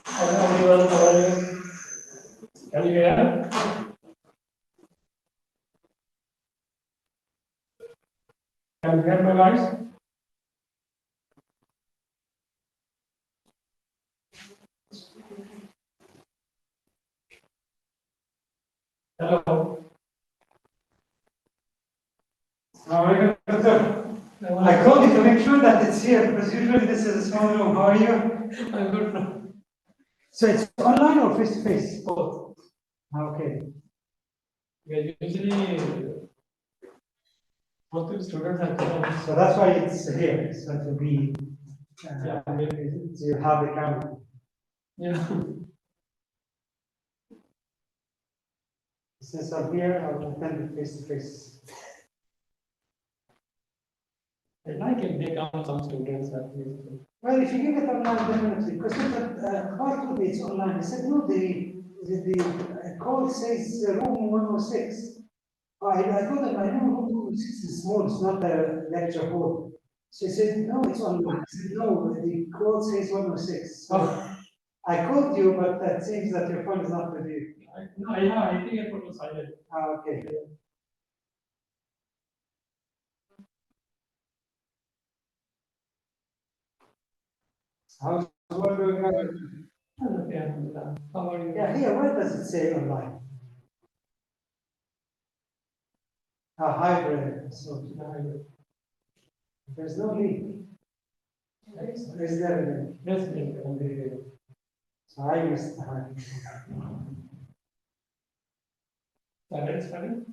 Hello everyone, how are you? Can you hear? Can you hear my voice? Hello. I called you to make sure that it's here because usually this is a small room. How are you? I'm good. So it's online or face to face? Both. Okay. Yeah, usually most of the students are coming. So that's why it's here. So it will be. Yeah, maybe. So you have the camera. Yeah. Since I'm here, I will attend face to face. I like if they come some students at least. Well, if you give it online, definitely. Because part of it's online. I said no. The call says room 106. I told them I know room 106 is small. It's not a lecture hall. So he said no, it's online. I said no. The call says 106. So I called you, but it seems that your phone is not with you. No, I think I put it silent. Okay. How's work going on? Okay. How are you? Yeah, here, where does it say online? A hybrid. So there's no link. Is there a link? Yes, yes. So I missed the hybrid. Silent.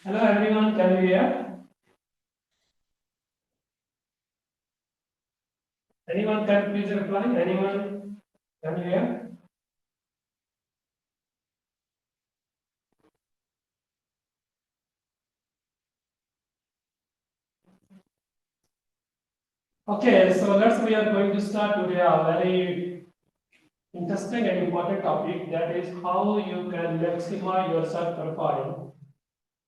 Hello everyone, can you hear? Anyone can please reply? Anyone can you hear? Okay, so we are going to start today a very interesting and important topic, that is how you can maximize your search profile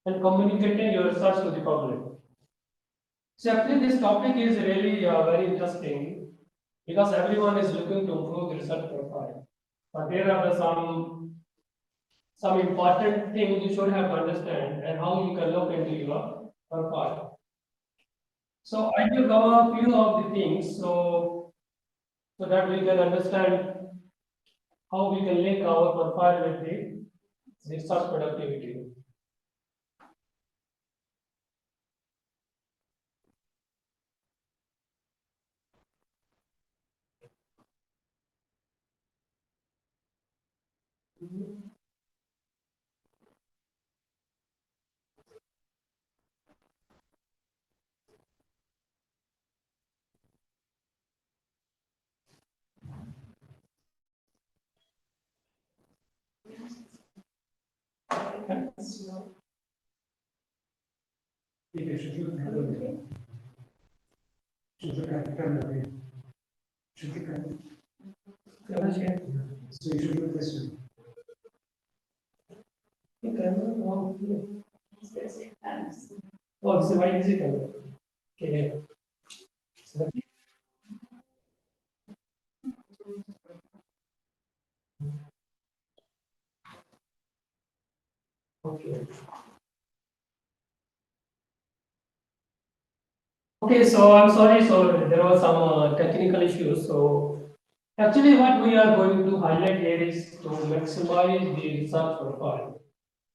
and communicating your search to the public. So actually this topic is really very interesting because everyone is looking to improve their search profile. But there are some important things you should have to understand and how you can look into your profile. So I will cover a few of the things so that we can understand how we can link our profile with the research productivity. You should look at the should look at the camera. Should look at So you should look this way. Oh, this is why is it? Okay. Okay. Okay, so I'm sorry, so there was some technical issues. So actually what we are going to highlight here is to maximize the research profile.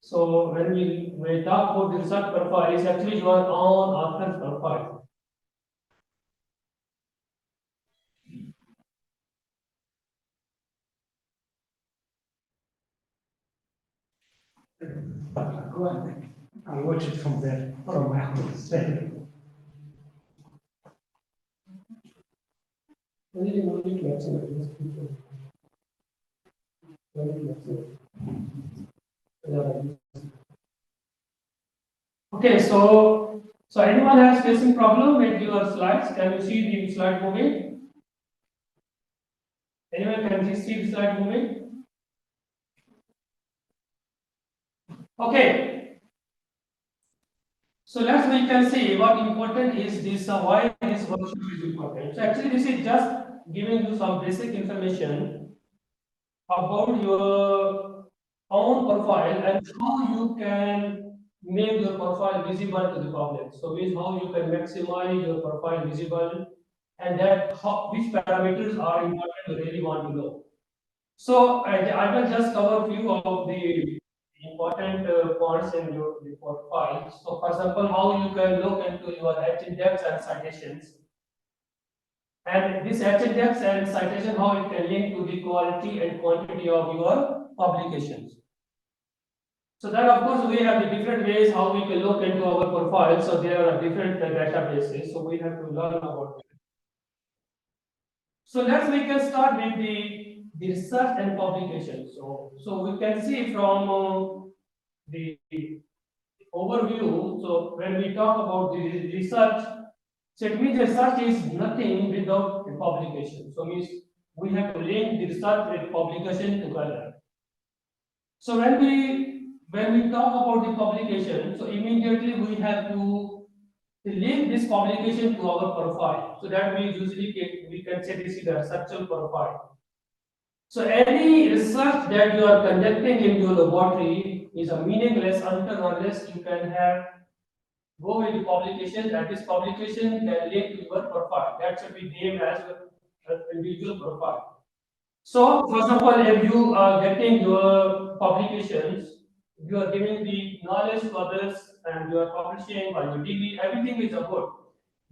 So when we talk about the research profile, it's actually your own author profile. Go ahead. I'll watch it from there, from my house. Really no need to maximize this people. No need to maximize. Yeah. Okay, so anyone has facing problem with your slides? Can you see the slide moving? Anyone can you see the slide moving? Okay. So let's we can see what important is this, why this workshop is important. So actually this is just giving you some basic information about your own profile and how you can make your profile visible to the public. So means how you can maximize your profile visible and that how, which parameters are important you really want to know. So I will just cover a few of the important points in your report file. So for example, how you can look into your H index and citations. And this H index and citation, how it can link to the quality and quantity of your publications. So then of course we have the different ways how we can look into our profile. So there are different databases. So we have to learn about it. So let's we can start with the research and publication. So we can see from the overview. So when we talk about the research, so it means research is nothing without the publication. So means we have to link the research with publication together. So when we talk about the publication, so immediately we have to link this publication to our profile. So that we usually we can say this is a research profile. So any research that you are conducting in your laboratory is a meaningless until unless you can have go with the publication and this publication can link to your profile. That should be named as an individual profile. So, for example, if you are getting your publications, you are giving the knowledge to others and you are publishing or your degree, everything is good.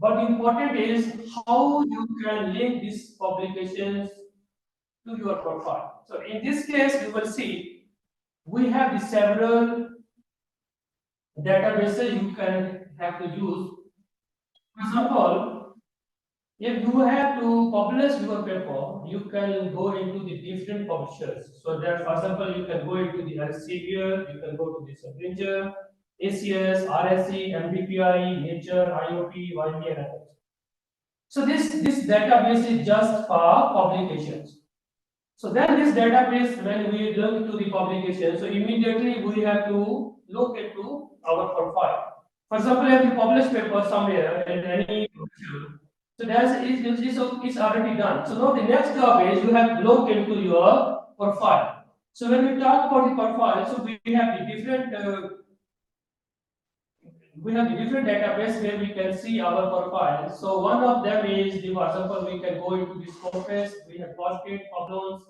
But important is how you can link these publications to your profile. So in this case, you will see we have the several databases you can have to use. For example, if you have to publish your paper, you can go into the different publishers. So that, for example, you can go into the Elsevier, you can go to the Springer, ACS, RSC, MDPI, Nature, IOP, YP, and others. So this database is just for publications. So then this database, when we look to the publication, so immediately we have to look into our profile. For example, if you publish paper somewhere in any publisher, so is already done. So now the next job is you have to look into your profile. So when we talk about the profile, so we have the different database where we can see our profile. So one of them is the, for example, we can go into the Scopus, we have Postgate, Problems,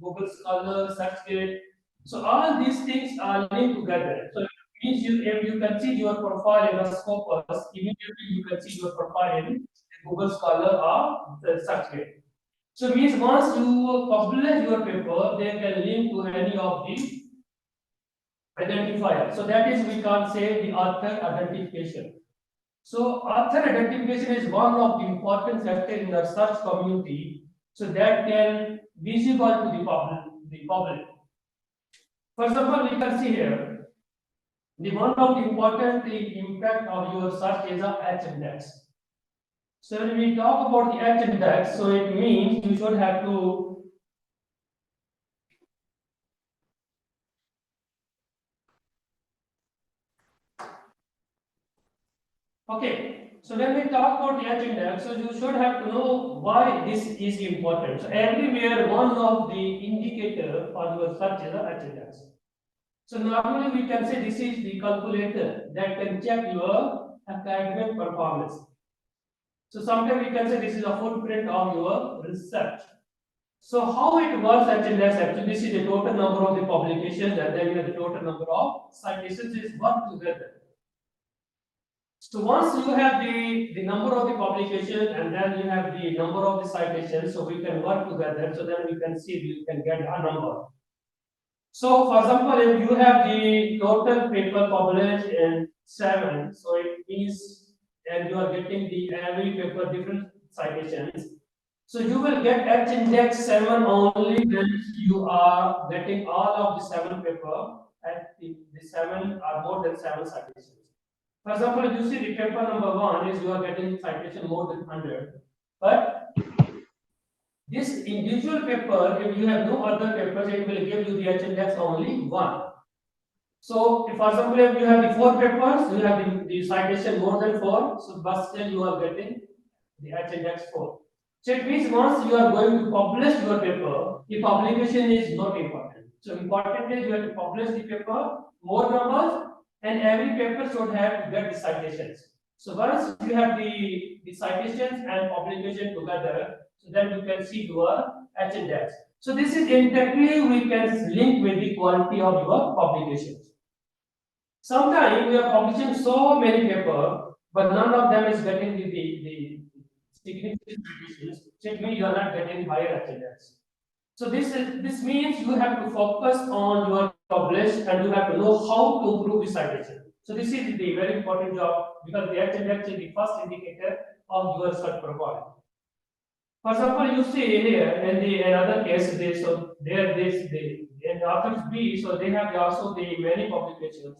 Google Scholar, SearchGate. So all these things are linked together. So it means if you can see your profile in a Scopus, immediately you can see your profile in Google Scholar or the SearchGate. So it means once you publish your paper, they can link to any of the identifier. So that is we can say the author identification. So author identification is one of the important factors in the search community. So that can visible to the public. For example, we can see here the one of the important impact of your search is a H index. So when we talk about the H index, so it means you should have to okay. So when we talk about the H index, so you should have to know why this is important. So everywhere one of the indicator for your search is a H index. So normally we can say this is the calculator that can check your academic performance. So sometimes we can say this is a footprint of your research. So how it works H index actually this is the total number of the publications and then you have the total number of citations is work together. So once you have the number of the publications and then you have the number of the citations, so we can work together. So then we can see we can get a number. So for example, if you have the total paper published in 7, so it means and you are getting the every paper different citations. So you will get H index 7 only when you are getting all of the 7 paper and the 7 are more than 7 citations. For example, if you see the paper number 1 is you are getting citation more than 100, but this individual paper, if you have no other papers, it will give you the H index only 1. So, if for example, if you have the 4 papers, you have the citation more than 4, so but still you are getting the H index 4. So it means once you are going to publish your paper, the publication is not important. So important is you have to publish the paper, more numbers, and every paper should have to get the citations. So once you have the citations and publication together, so then you can see your H index. So this is indirectly we can link with the quality of your publications. Sometimes we are publishing so many papers, but none of them is getting the significant citations. So it means you are not getting higher attendance. So this means you have to focus on your publish and you have to know how to improve the citation. So this is the very important job because the attendance is the first indicator of your search profile. For example, you see here in the another case, they so there this the in authors B, so they have also the many publications,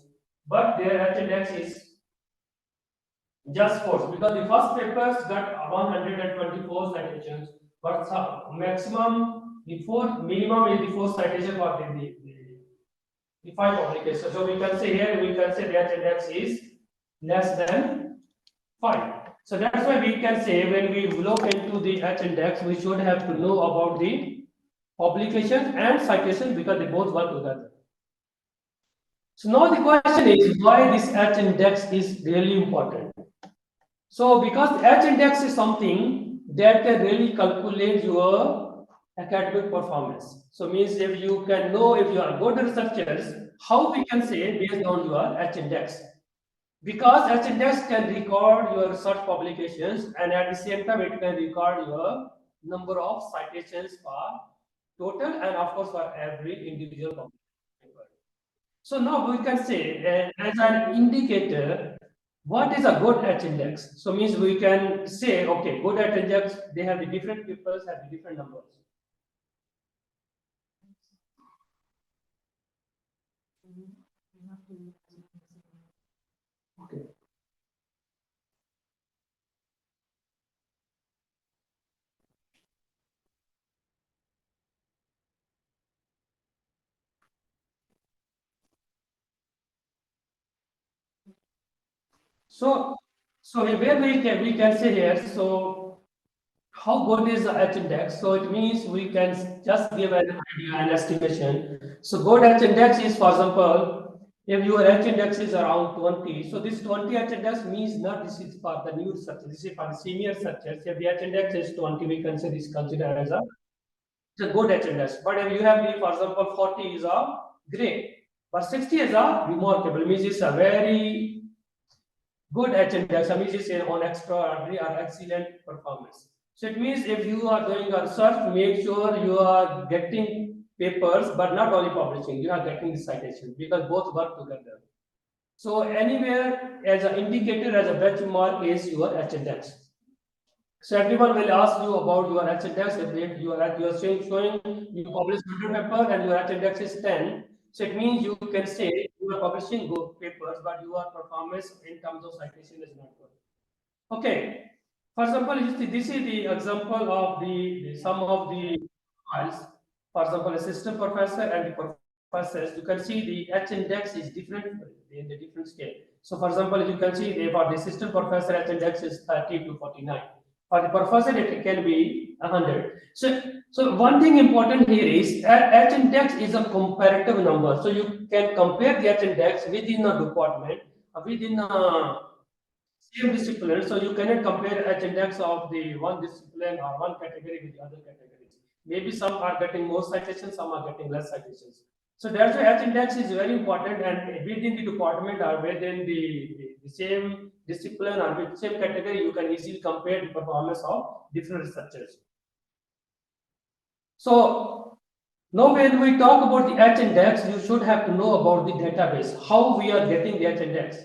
but their attendance is just 4 because the first papers got 124 citations, but maximum the 4 minimum is the 4 citation for the 5 publications. So we can say here we can say the attendance is less than 5. So that's why we can say when we look into the H index, we should have to know about the publication and citation because they both work together. So now the question is why this H index is really important. So because the H index is something that can really calculate your academic performance. So means if you can know if you are good researchers, how we can say based on your H index. Because H index can record your research publications and at the same time it can record your number of citations for total and of course for every individual publication. So now we can say as an indicator, what is a good H index? So means we can say, okay, good H index, they have the different papers have the different numbers. Okay. So where we can say here, so how good is the H index? So it means we can just give an idea, an estimation. So good H index is, for example, if your H index is around 20, so this 20 H index means not this is for the new researchers, this is for the senior researchers. If the H index is 20, we can say this considered as a good H index. But if you have the, for example, 40 is a great, but 60 is a remarkable, means it's a very good H index, means it's on extraordinary or excellent performance. So it means if you are doing a research, make sure you are getting papers, but not only publishing, you are getting the citation because both work together. So anywhere as an indicator, as a benchmark is your H index. So everyone will ask you about your H index. If you are showing you publish 100 paper and your H index is 10, so it means you can say you are publishing good papers, but your performance in terms of citation is not good. Okay. For example, you see, this is the example of the some of the files. For example, assistant professor and the professors. You can see the H index is different in the different scale. So, for example, you can see for the assistant professor H index is 30 to 49. For the professor, it can be 100. So one thing important here is H index is a comparative number. So you can compare the H index within a department, within a same discipline, so you cannot compare H index of the one discipline or one category with the other categories. Maybe some are getting more citations, some are getting less citations. So that's why H index is very important, and within the department or within the same discipline or with same category, you can easily compare the performance of different researchers. So now when we talk about the H index, you should have to know about the database, how we are getting the H index.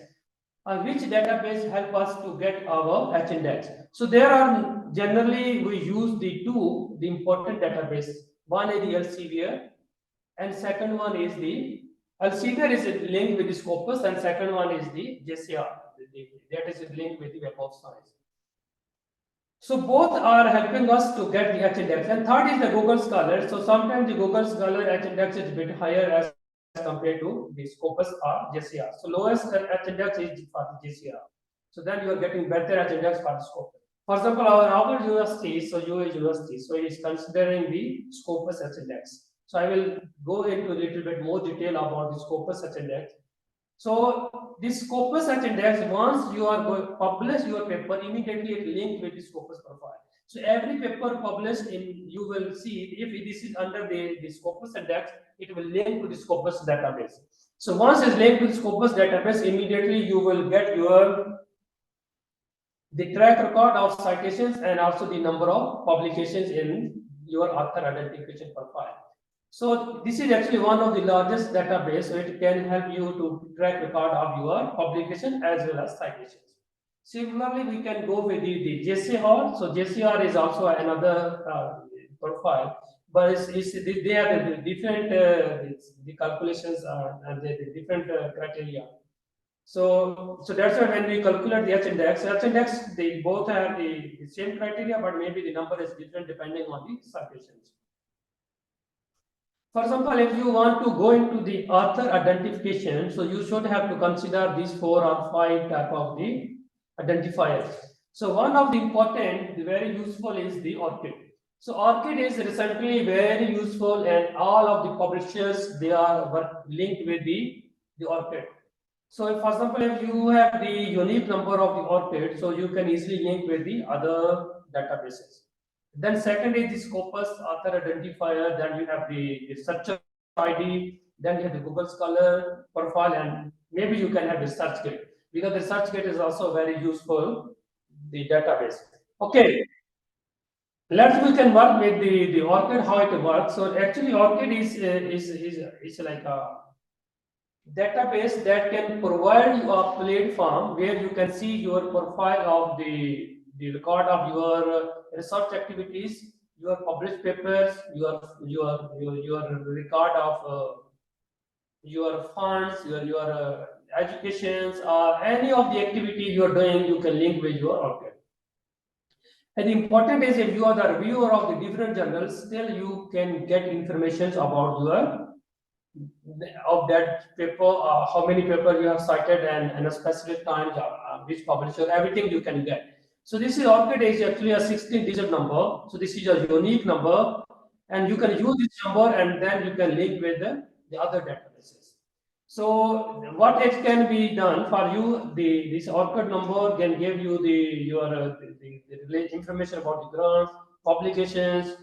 Which database help us to get our H index. So there are generally we use the important database. One is the Elsevier and second one is the Elsevier is linked with the Scopus and second one is the JCR. That is linked with the Web of Science. So both are helping us to get the H index. And third is the Google Scholar. So sometimes the Google Scholar H index is a bit higher as compared to the Scopus or JCR. So lowest H index is for the JCR. So then you are getting better H index for the Scopus. For example, our university, so UAE University, so it is considering the Scopus H index. So I will go into a little bit more detail about the Scopus H index. So this Scopus H index, once you are going to publish your paper, immediately it linked with the Scopus profile. So every paper published in, you will see if this is under the Scopus index, it will link to the Scopus database. So once it's linked to the Scopus database, immediately you will get the track record of citations and also the number of publications in your author identification profile. So this is actually one of the largest database, so it can help you to track record of your publication as well as citations. Similarly, we can go with the JCR. So JCR is also another profile, but they are the different the calculations are and the different criteria. So that's why when we calculate the H index, they both have the same criteria, but maybe the number is different depending on the citations. For example, if you want to go into the author identification, so you should have to consider these 4 or 5 type of the identifiers. So one of the important, the very useful is the ORCID. So ORCID is recently very useful, and all of the publishers, they are linked with the ORCID. So if, for example, if you have the unique number of the ORCID, so you can easily link with the other databases. Then second is the Scopus author identifier, then you have the search ID, then you have the Google Scholar profile, and maybe you can have the search kit, because the search kit is also very useful, the database. Okay, we can work with the ORCID, how it works. So actually ORCID is like a database that can provide you a platform where you can see your profile of the record of your research activities, your published papers, your record of your funds, your educations, any of the activity you are doing, you can link with your ORCID. And the important is, if you are the reviewer of the different journals, still you can get information about your of that paper, how many papers you have cited, and a specific time, which publisher, everything you can get. So this is ORCID is actually a 16-digit number. So this is a unique number, and you can use this number, and then you can link with the other databases. So what it can be done for you, this ORCID number can give you the information about the grants, publications.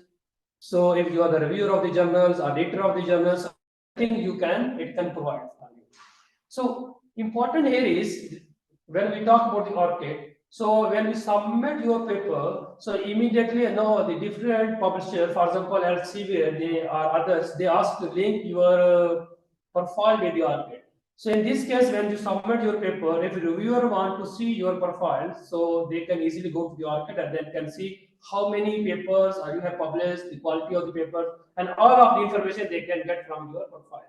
So if you are the reviewer of the journals, or editor of the journals, it can provide for you. So important here is, when we talk about the ORCID, so when we submit your paper, so immediately the different publisher, for example Elsevier, they are others, they ask to link your profile with the ORCID. So in this case, when you submit your paper, if a reviewer want to see your profile, so they can easily go to the ORCID and then can see how many papers you have published, the quality of the paper, and all of the information they can get from your profile.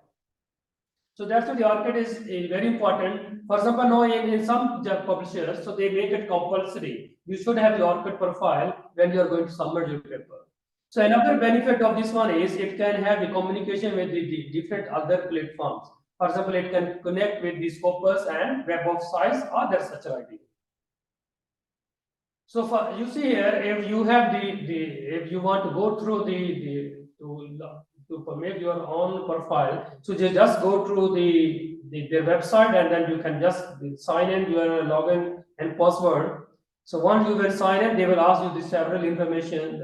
So that's why the ORCID is very important. For example, now in some publishers, so they make it compulsory. You should have the ORCID profile when you are going to submit your paper. So another benefit of this one is it can have the communication with the different other platforms. For example, it can connect with the Scopus and Web of Science or their such ID. So for, you see here, if you have if you want to go through to make your own profile, so you just go through their website, and then you can just sign in your login and password. So once you will sign in, they will ask you the several information,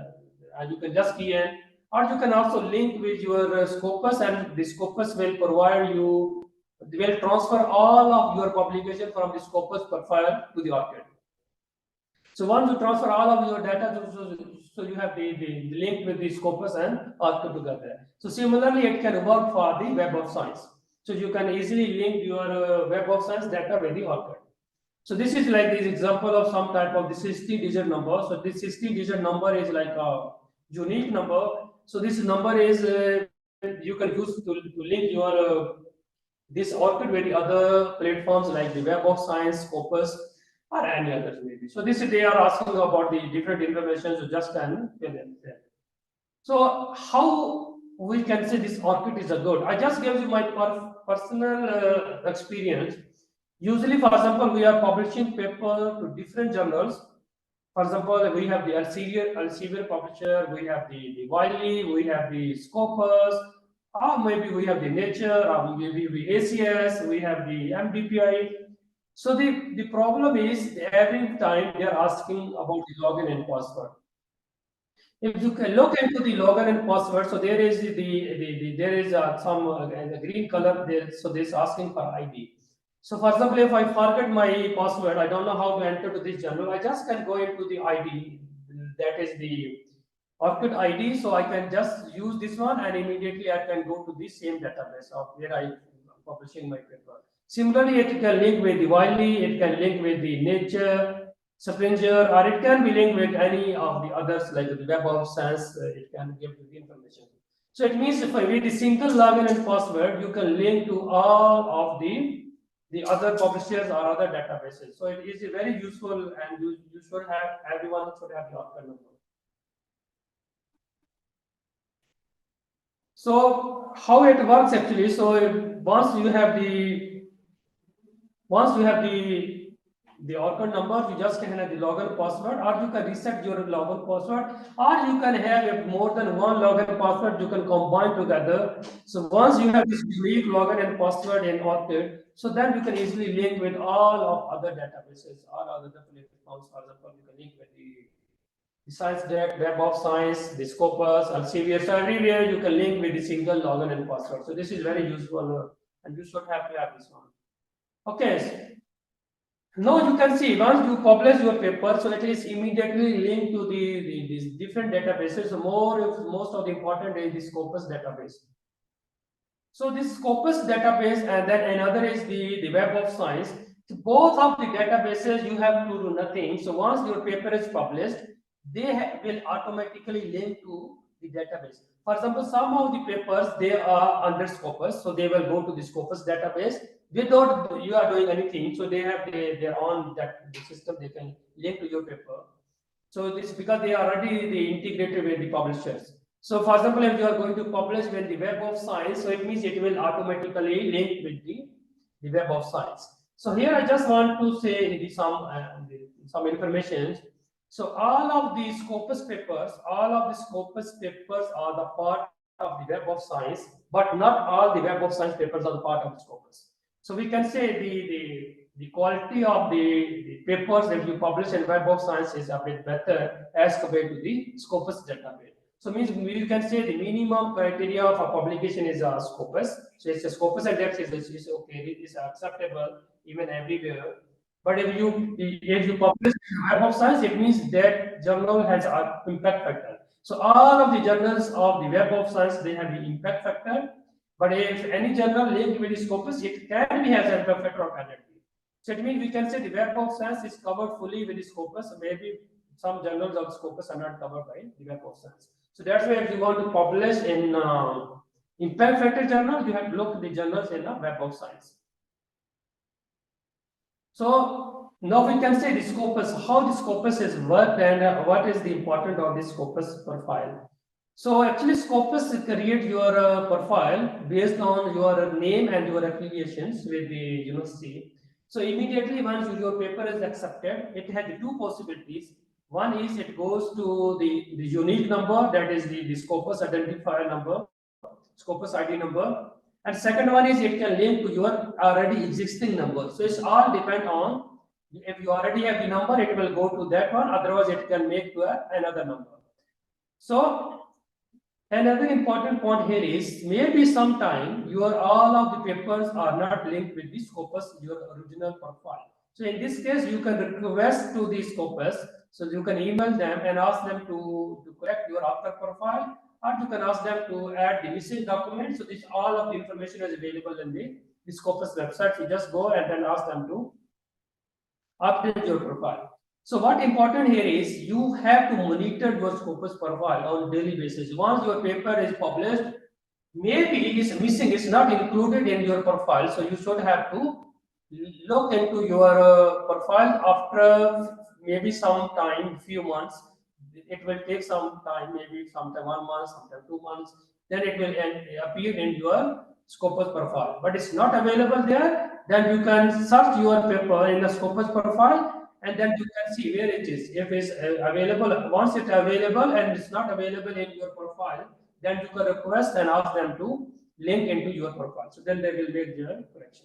and you can just key in, or you can also link with your Scopus, and the Scopus will provide you, they will transfer all of your publication from the Scopus profile to the ORCID. So once you transfer all of your data, so you have the link with the Scopus and ORCID together. So similarly, it can work for the Web of Science. So you can easily link your Web of Science data with the ORCID. So this is like this example of some type of the 60-digit number. So this 60-digit number is like a unique number. So this number is you can use to link your this ORCID with the other platforms like the Web of Science, Scopus, or any others maybe. So this is, they are asking about the different information, so just can fill in there. So how we can say this orchid is a good. I just gave you my personal experience. Usually, for example, we are publishing paper to different journals. For example, we have the Elsevier publisher, we have the Wiley, we have the Scopus, or maybe we have the Nature, or maybe we ACS, we have the MDPI. So the problem is every time they are asking about the login and password. If you can look into the login and password, so there is there is some the green color there, so this asking for ID. So for example, if I forget my password, I don't know how to enter to this journal, I just can go into the ID, that is the Orchid ID, so I can just use this one and immediately I can go to this same database of where I am publishing my paper. Similarly, it can link with the Wiley, it can link with the Nature, Springer, or it can be linked with any of the others like the Web of Science, it can give you the information. So it means if I with a single login and password, you can link to all of the other publishers or other databases. So it is very useful and you should have, everyone should have the Orchid number. So how it works actually? So once you have the Orchid number, you just can have the login password, or you can reset your login password, or you can have more than one login password. You can combine together. So once you have this unique login and password in Orchid, so then you can easily link with all of other databases or other platforms. For example, you can link with the Science Direct, Web of Science, the Scopus, Elsevier. So everywhere you can link with the single login and password. So this is very useful, and you should have to have this one. Okay. Now you can see once you publish your paper, so it is immediately linked to these different databases. So most of the important is the Scopus database. So this Scopus database, and then another is the Web of Science. So both of the databases you have to do nothing. So once your paper is published, they will automatically link to the database. For example, some of the papers they are under Scopus, so they will go to the Scopus database without you are doing anything. So they have their own the system they can link to your paper. So this is because they are already integrated with the publishers. So for example, if you are going to publish with the Web of Science, so it means it will automatically link with the Web of Science. So here I just want to say some information. So all of the Scopus papers, are the part of the Web of Science, but not all the Web of Science papers are the part of the Scopus. So we can say the quality of the papers that you publish in Web of Science is a bit better as compared to the Scopus database. So means we can say the minimum criteria of a publication is a Scopus. So it's a Scopus index is okay, it is acceptable even everywhere. But if you publish in Web of Science, it means that journal has an impact factor. So all of the journals of the Web of Science they have the impact factor. But if any journal linked with the Scopus, it can be has an impact factor or cannot be. So it means we can say the Web of Science is covered fully with the Scopus. Maybe some journals of Scopus are not covered by the Web of Science. So that's why if you want to publish in impact factor journal, you have to look at the journals in the Web of Science. So now we can say the Scopus, how the Scopus is worked and what is the important of the Scopus profile. So actually Scopus create your profile based on your name and your affiliations with the university. So immediately once your paper is accepted, it has two possibilities. One is it goes to the unique number, that is the Scopus identifier number, Scopus ID number. And second one is it can link to your already existing number. So it's all depend on if you already have the number, it will go to that one. Otherwise, it can make to another number. So another important point here is maybe sometime your all of the papers are not linked with the Scopus, your original profile. So in this case, you can request to the Scopus. So you can email them and ask them to correct your author profile, or you can ask them to add the missing documents. So this all of the information is available in the Scopus website. So just go and then ask them to update your profile. So what important here is you have to monitor your Scopus profile on daily basis. Once your paper is published, maybe it is missing, it's not included in your profile. So you should have to look into your profile after maybe some time, few months. It will take some time, maybe sometime 1 month, sometime 2 months. then it will appear in your Scopus profile. But it's not available there, then you can search your paper in the Scopus profile, and then you can see where it is. If it's available, once it's available and it's not available in your profile, then you can request and ask them to link into your profile. So then they will make their corrections.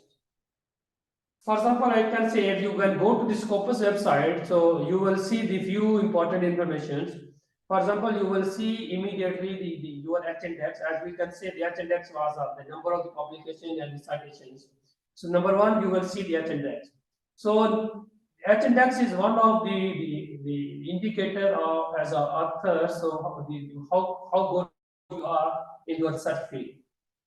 For example, I can say if you can go to the Scopus website, so you will see the few important informations. For example, you will see immediately the your H index. As we can say, the H index was the number of the publications and the citations. So number one, you will see the H index. So H index is one of the indicator of as an author. So how good you are in your search field.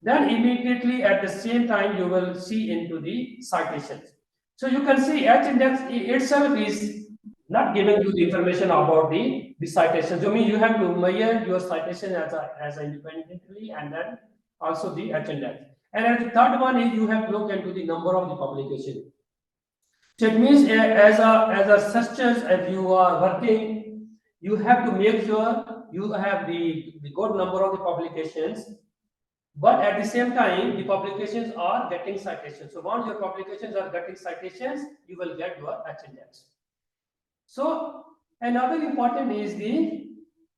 Then immediately at the same time, you will see into the citations. So you can see H index itself is not giving you the information about the citations. I mean, you have to measure your citation as independently, and then also the H index. And the third one is you have to look into the number of the publication. So it means as a searchers, if you are working, you have to make sure you have the good number of the publications, but at the same time, the publications are getting citations. So once your publications are getting citations, you will get your H index. So another important is the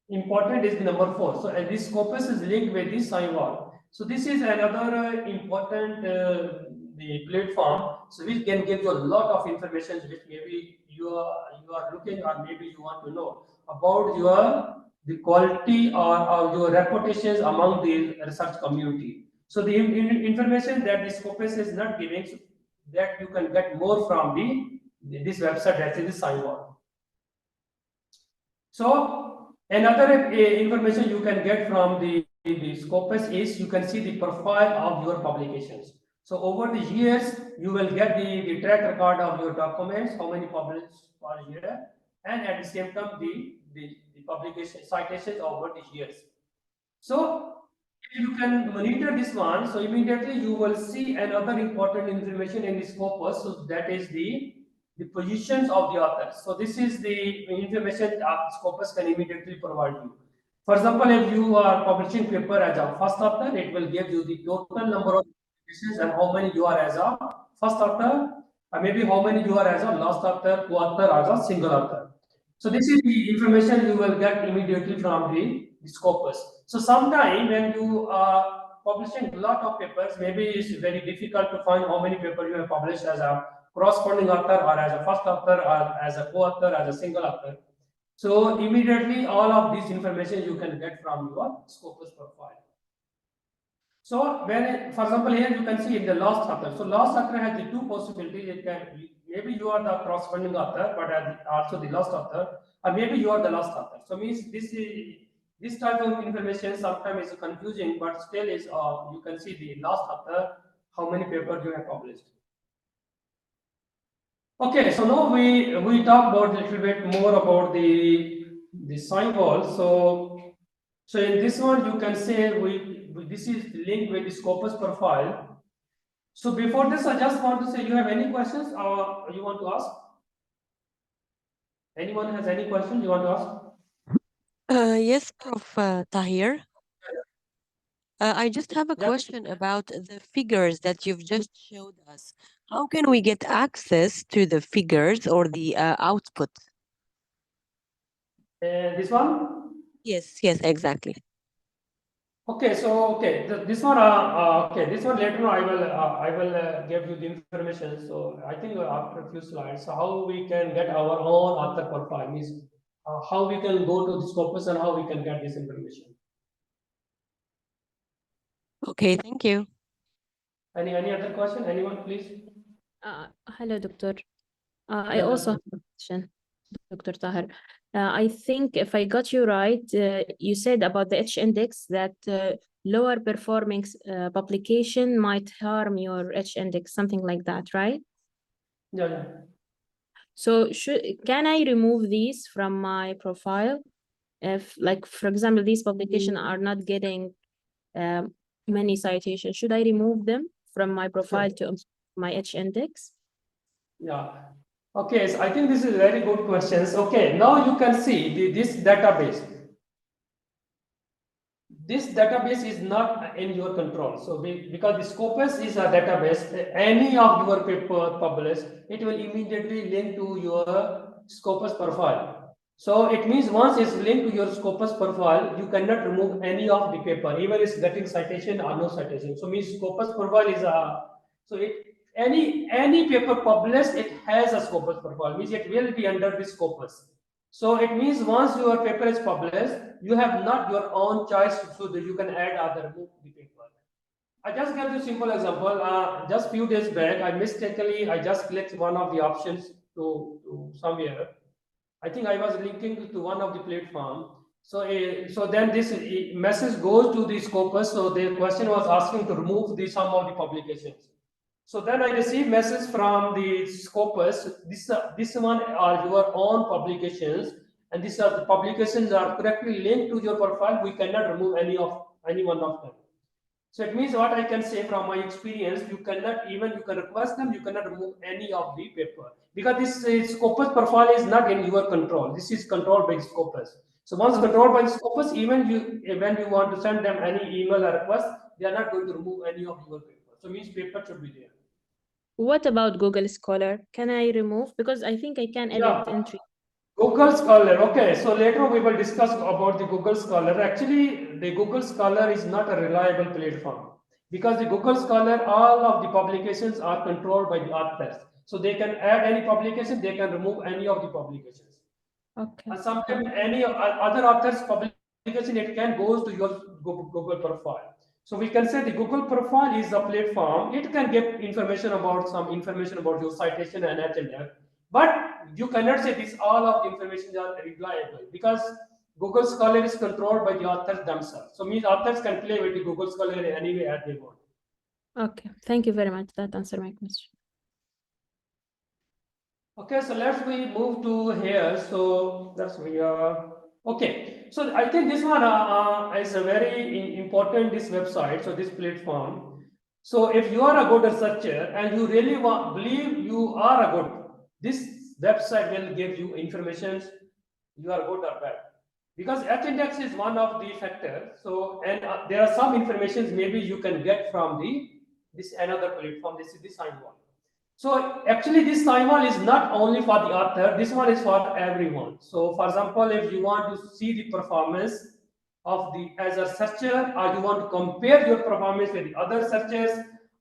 number 4. So this Scopus is linked with the Sciwall. So this is another important the platform. So which can give you a lot of information which maybe you are looking, or maybe you want to know about the quality or your reputations among the research community. So the information that the Scopus is not giving, so that you can get more from this website, that is the Sciwall. So another information you can get from the Scopus is you can see the profile of your publications. So over the years, you will get the track record of your documents, how many published per year, and at the same time the publication citations over the years. So if you can monitor this one, so immediately you will see another important information in the Scopus. So that is the positions of the authors. So this is the information that Scopus can immediately provide you. For example, if you are publishing paper as a first author, it will give you the total number of publications and how many you are as a first author, or maybe how many you are as a last author, co-author, as a single author. So this is the information you will get immediately from the Scopus. So sometime when you are publishing a lot of papers, maybe it's very difficult to find how many papers you have published as a corresponding author, or as a first author, or as a co-author, as a single author. So immediately all of this information you can get from your Scopus profile. So when, for example, here you can see in the last author. So last author has the two possibilities. It can maybe you are the corresponding author, but also the last author, or maybe you are the last author. So means this type of information sometimes is confusing, but still is you can see the last author, how many papers you have published. Okay, so now we talk about a little bit more about the Sciwall. So in this one you can say this is linked with the Scopus profile. So before this, I just want to say, you have any questions or you want to ask? Anyone has any question you want to ask? Yes, Prof. Tahir. I just have a Yeah. question about the figures that you've just showed us. How can we get access to the figures or the output? This one? Yes, yes, exactly. Okay, so this one this one later on I will give you the information. So I think after a few slides, so how we can get our own author profile means how we can go to the Scopus and how we can get this information. Okay, thank you. Any other question? Anyone, please? Hello, Doctor. I Yeah, also have a question, Dr. Tahir. I think if I got you right, you said about the H index that lower performing publication might harm your H index, something like that, right? yeah. So can I remove these from my profile? If, like, for example, these publications are not getting many citations, should I remove them from my profile to my H index? Yeah. Okay, so I think this is very good questions. Okay, now you can see this database. this database is not in your control. So because the Scopus is a database, any of your paper published, it will immediately link to your Scopus profile. So it means once it's linked to your Scopus profile, you cannot remove any of the paper, even it's getting citation or no citation. So means Scopus profile is a, so it any paper published, it has a Scopus profile, means it will be under the Scopus. So it means once your paper is published, you have not your own choice, so that you can add or remove the paper. I just give you a simple example. Just few days back, I just clicked one of the options to somewhere. I think I was linking to one of the platform. So, so then this message goes to the Scopus. So the question was asking to remove the some of the publications. So then I received message from the Scopus. This one are your own publications, and these are the publications are correctly linked to your profile. We cannot remove any one of them. So it means what I can say from my experience, you cannot even you can request them, you cannot remove any of the paper because this Scopus profile is not in your control. This is controlled by Scopus. So once controlled by Scopus, even you when you want to send them any email or request, they are not going to remove any of your paper. So means paper should be there. What about Google Scholar? Can I remove? Because I think I can edit Yeah. entry. Google Scholar. Okay, so later we will discuss about the Google Scholar. Actually, the Google Scholar is not a reliable platform because the Google Scholar, all of the publications are controlled by the authors. So they can add any publication, they can remove any of the publications. Okay. And sometimes any other author's publication, it can goes to your Google profile. So we can say the Google profile is a platform. It can give information about some information about your citation and H&F, but you cannot say this all of the information are reliable because Google Scholar is controlled by the authors themselves. So means authors can play with the Google Scholar any way as they want. Okay. Thank you very much. That answered my question. Okay, so let's we move to here. So that's we are okay. So I think this one is a very important this website. So this platform. So if you are a good researcher and you really believe you are a good, this website will give you information. You are good or bad because H index is one of the factors. So and there are some informations maybe you can get from the this another platform. This is the sign one. So actually this timer is not only for the author, this one is for everyone. So for example, if you want to see the performance of the as a searcher, or you want to compare your performance with the other searchers,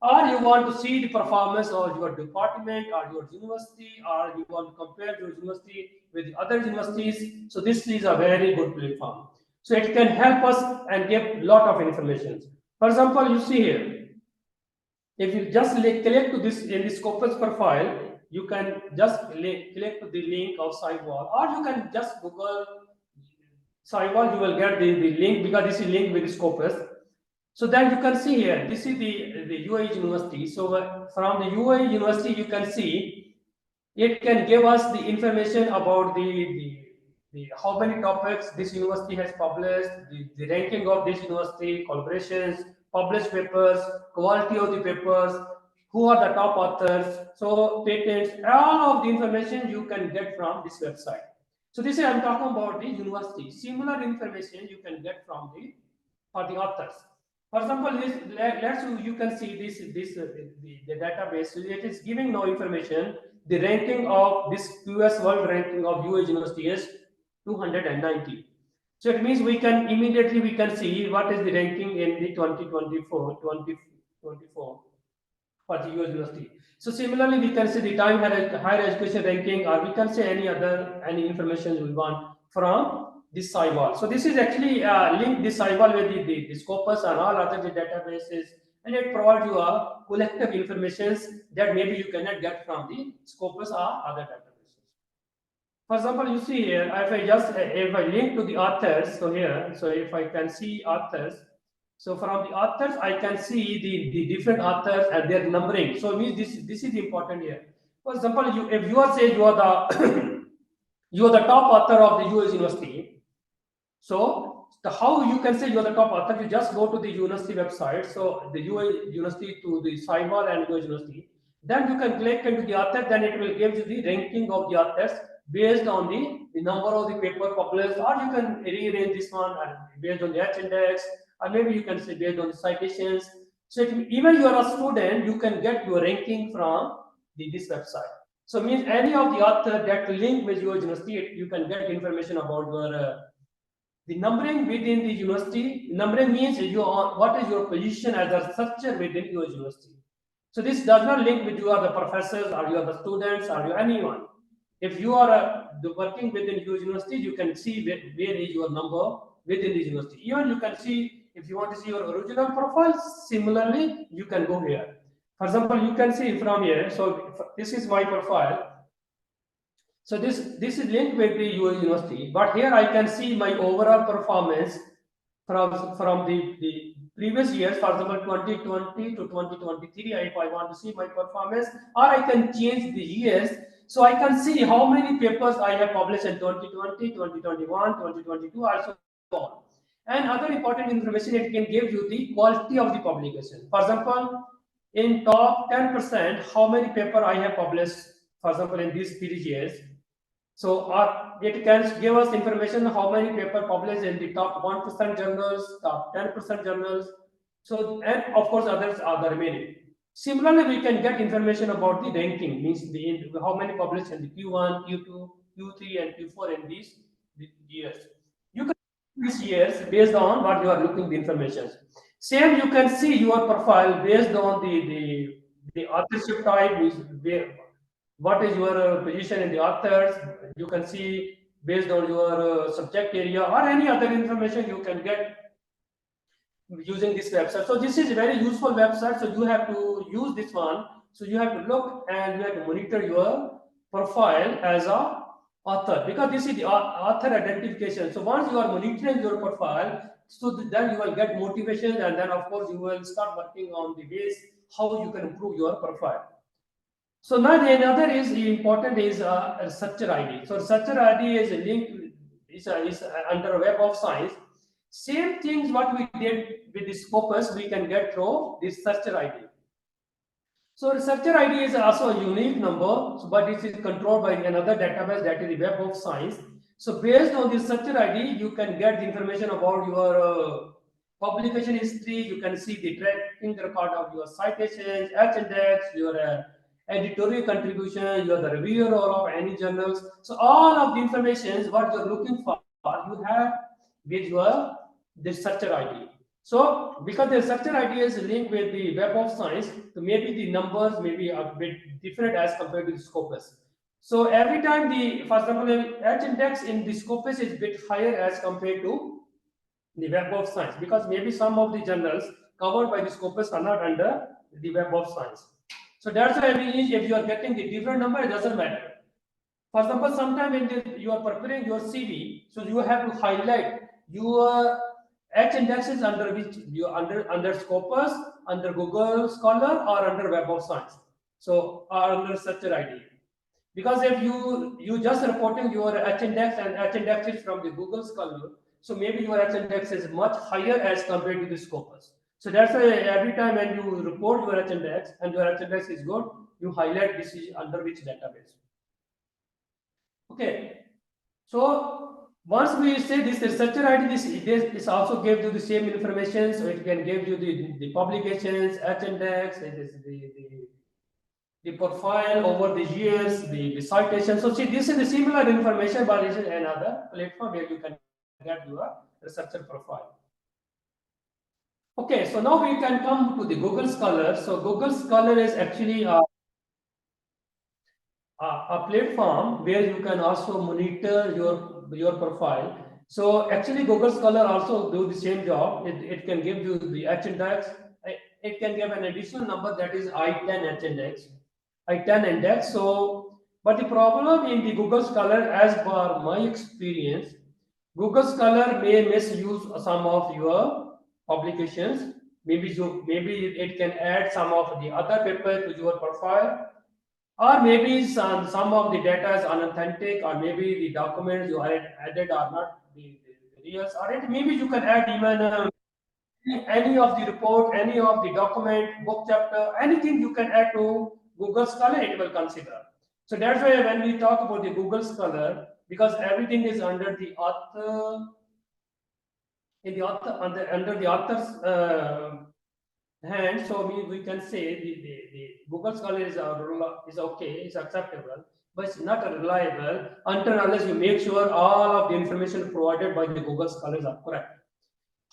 or you want to see the performance of your department or your university, or you want to compare your university with the other universities. So this is a very good platform. So it can help us and give a lot of information. For example, you see here, if you just click to this in the Scopus profile, you can just click to the link of SciWall, or you can just Google SciWall. You will get the link because this is linked with Scopus. So then you can see here, this is the UAE University. So from the UAE University, you can see it can give us the information about the how many topics this university has published, the ranking of this university, collaborations, published papers, quality of the papers, who are the top authors, so patents, all of the information you can get from this website. So this is I'm talking about the university. Similar information you can get from the for the authors. For example, let's you can see the database. So it is giving no information. The ranking of this QS World ranking of UAE University is 290. So it means we can immediately we can see what is the ranking in the 2024 for the US University. So similarly, we can see the time higher education ranking, or we can say any information we want from this SciWall. So this is actually linked this SciWall with the Scopus and all other the databases, and it provides you a collective informations that maybe you cannot get from the Scopus or other databases. For example, you see here, if I link to the authors, so here, so if I can see authors, so from the authors, I can see the different authors and their numbering. So this is important here. For example, if you are say you are the you are the top author of the US University. So how you can say you are the top author? You just go to the university website. So the UAE University to the SciWall and US University. Then you can click into the author. Then it will give you the ranking of the authors based on the number of the paper published, or you can rearrange this one and based on the H index, or maybe you can say based on the citations. So even you are a student, you can get your ranking from this website. So means any of the author that link with your university, you can get information about your the numbering within the university. Numbering means what is your position as a researcher within your university. So this does not link with you are the professors or you are the students or you anyone. If you are working within your university, you can see where is your number within the university. Even you can see if you want to see your original profile. Similarly, you can go here. For example, you can see from here. So this is my profile. So this is linked with the UAE University, but here I can see my overall performance from the previous years, for example 2020 to 2023. If I want to see my performance, or I can change the years, so I can see how many papers I have published in 2020, 2021, 2022, also on. And other important information, it can give you the quality of the publication. For example, in top 10%, how many paper I have published, for example, in these 3 years. So it can give us information how many paper published in the top 1% journals, top 10% journals. So, and of course others are the remaining. Similarly, we can get information about the ranking, means how many published in the Q1, Q2, Q3 and Q4 in these years. You can these years based on what you are looking the information. Same, you can see your profile based on the authorship type, means what is your position in the authors. You can see based on your subject area or any other information you can get using this website. So this is a very useful website, so you have to use this one. So you have to look and you have to monitor your profile as a author, because this is the author identification. So once you are monitoring your profile, so then you will get motivation, and then of course you will start working on the ways how you can improve your profile. So now another is important is researcher ID. So researcher ID is a link, is under Web of Science. Same things what we did with the Scopus, we can get through this researcher ID. So researcher ID is also a unique number, but it is controlled by another database, that is the Web of Science. So based on the researcher ID, you can get the information about your publication history. You can see the tracking record of your citations, H-index, your editorial contribution, you are the reviewer of any journals. So all of the information what you're looking for, you have with your the researcher ID. So because the researcher ID is linked with the Web of Science, so maybe the numbers may be a bit different as compared to the Scopus. So every time for example, H-index in the Scopus is a bit higher as compared to the Web of Science, because maybe some of the journals covered by the Scopus are not under the Web of Science. So that's why if you are getting the different number, it doesn't matter. For example, sometime when you are preparing your CV, so you have to highlight your H indexes under which you under Scopus, under Google Scholar, or under Web of Science. So or under Researcher ID. Because if you just reporting your H index and H index is from the Google Scholar, so maybe your H index is much higher as compared to the Scopus. So that's why every time when you report your H index and your H index is good, you highlight this is under which database. Okay, so once we say this researcher ID, this also gives you the same information. So it can give you the publications, H index, it is the profile over the years, the citation. So see, this is the similar information, but this is another platform where you can get your researcher profile. Okay, so now we can come to the Google Scholar. So Google Scholar is actually a platform where you can also monitor your profile. So actually Google Scholar also do the same job. It can give you the H index. It can give an additional number, that is I10 H index, I10 index. So, but the problem in the Google Scholar, as per my experience, Google Scholar may misuse some of your publications. Maybe it can add some of the other paper to your profile, or maybe some of the data is unauthentic, or maybe the documents you added are not the reals, or maybe you can add even any of the report, any of the document, book chapter, anything you can add to Google Scholar, it will consider. So that's why when we talk about the Google Scholar, because everything is under the author in the author under the author's hand. So we can say the Google Scholar is okay, it's acceptable, but it's not reliable until unless you make sure all of the information provided by the Google Scholars are correct.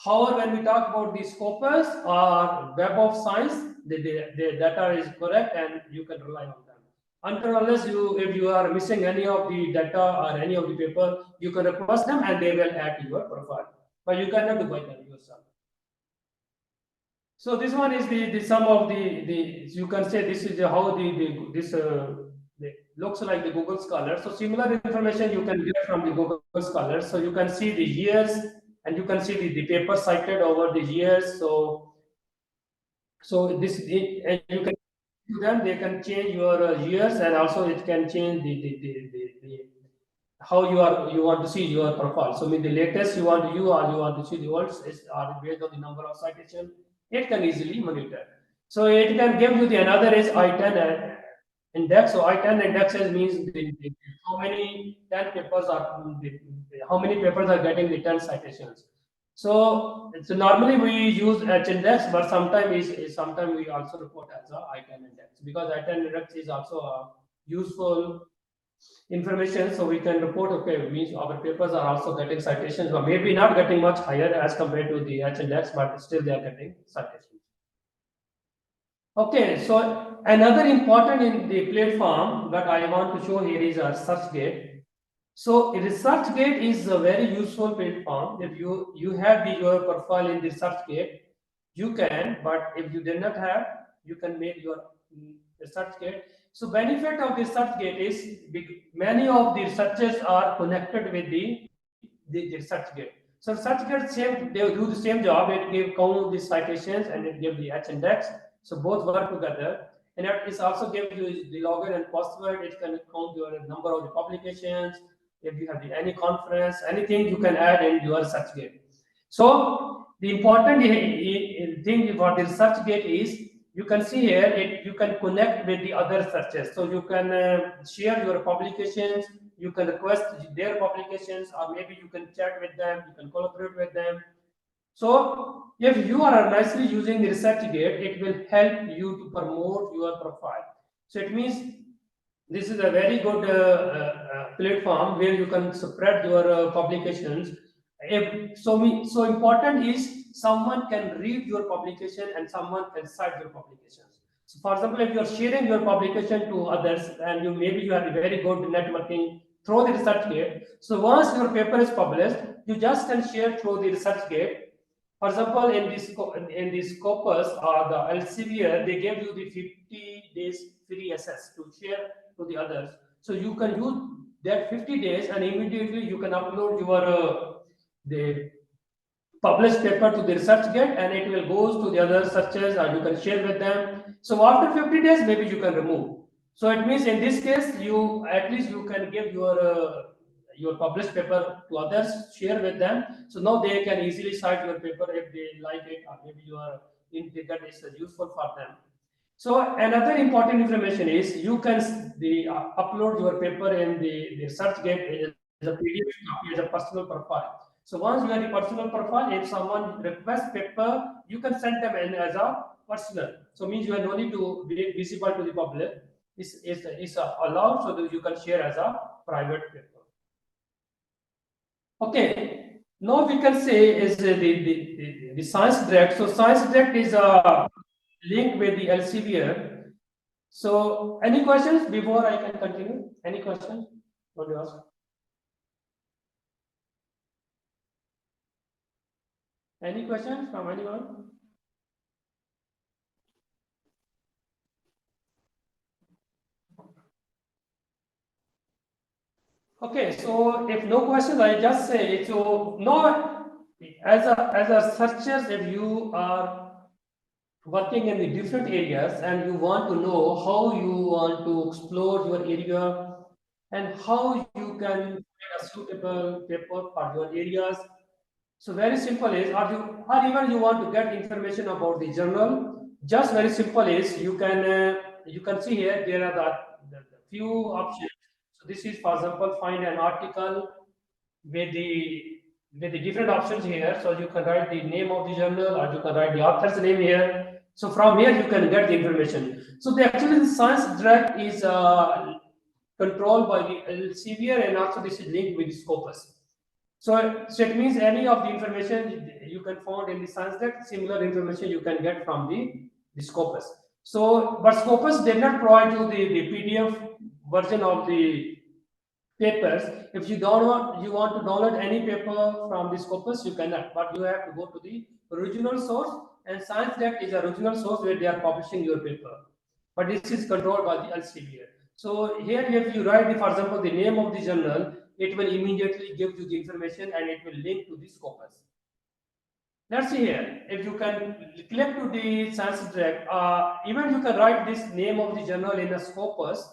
However, when we talk about the Scopus or Web of Science, the data is correct and you can rely on them. Until unless if you are missing any of the data or any of the paper, you can request them and they will add to your profile. But you cannot do by them yourself. So this one is the sum of the you can say this is how this looks like the Google Scholar. So similar information you can get from the Google Scholar. So you can see the years and you can see the paper cited over the years. So and you can to them they can change your years and also it can change the how you want to see your profile. So, the latest you want to see the old are based on the number of citation. It can easily monitor. So, it can give you the another is I10 index. So, I10 indexes means how many 10 papers are how many papers are getting the 10 citations. So, normally we use H index, but sometimes we also report as a I10 index because I10 index is also a useful information, so we can report okay means our papers are also getting citations but maybe not getting much higher as compared to the H index, but still they are getting citations. Okay, so another important in the platform that I want to show here is a ResearchGate. So ResearchGate is a very useful platform. If you have your profile in the ResearchGate, you can, but if you did not have, you can make your ResearchGate. So benefit of the ResearchGate is many of the researchers are connected with the ResearchGate. So ResearchGate they do the same job. It give count the citations and it give the H index. So both work together, and it also gives you the login and password. It can count your number of the publications. If you have any conference, anything you can add in your ResearchGate. So the important thing for the ResearchGate is you can see here you can connect with the other researchers. So you can share your publications, you can request their publications, or maybe you can chat with them, you can collaborate with them. So if you are nicely using the ResearchGate, it will help you to promote your profile. So it means this is a very good platform where you can spread your publications. So important is someone can read your publication and someone can cite your publications. So for example, if you are sharing your publication to others and maybe you have a very good networking through the ResearchGate. So once your paper is published, you just can share through the ResearchGate. For example, in this Scopus or the Elsevier, they gave you the 50 days free access to share to the others. So you can use that 50 days and immediately you can upload your the published paper to the ResearchGate and it will go to the other searchers or you can share with them. So after 50 days, maybe you can remove. So it means in this case, you at least you can give your published paper to others, share with them. So now they can easily cite your paper if they like it, or maybe you are in that is useful for them. So another important information is you can upload your paper in the ResearchGate as a PDF copy as a personal profile. So once you have the personal profile, if someone requests paper, you can send them in as a personal. So means you are no need to be visible to the public. This is allowed so that you can share as a private paper. Okay, now we can say is the Science Direct. So Science Direct is a link with the Elsevier. So any questions before I can continue? Any questions? What do you ask? Any questions from anyone? Okay, so if no questions, I just say so. No, as a searchers, if you are working in the different areas and you want to know how you want to explore your area and how you can find a suitable paper for your areas. So very simple is, or even you want to get information about the journal. Just very simple is you can see here there are the few options. So this is for example find an article with the with the different options here. So you can write the name of the journal, or you can write the author's name here. So from here you can get the information. So actually the Science Direct is controlled by the Elsevier, and also this is linked with the Scopus. So it means any of the information you can find in the Science Direct, similar information you can get from the Scopus. So, but Scopus did not provide you the PDF version of the papers. If you want to download any paper from the Scopus, you cannot, but you have to go to the original source, and Science Direct is the original source where they are publishing your paper. But this is controlled by the Elsevier. So here, if you write, for example, the name of the journal, it will immediately give you the information and it will link to the Scopus. Let's see here. If you can click to the Science Direct, even you can write this name of the journal in a Scopus.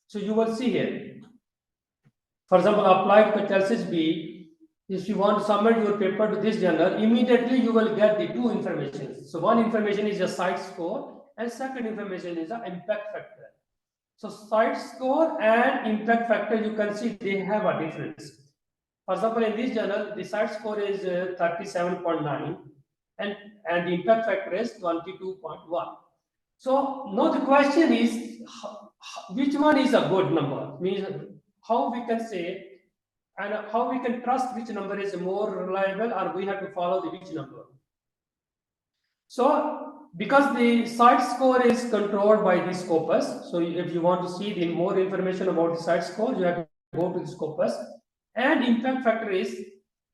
So you will see here. For example, applied catalysis B. If you want to submit your paper to this journal, immediately you will get the two information. So one information is a site score, and second information is the impact factor. So site score and impact factor, you can see they have a difference. For example, in this journal, the site score is 37.9 and the impact factor is 22.1. So now the question is, which one is a good number? Means how we can say and how we can trust which number is more reliable, or we have to follow the which number. So because the site score is controlled by the Scopus, so if you want to see the more information about the site score, you have to go to the Scopus, and impact factor is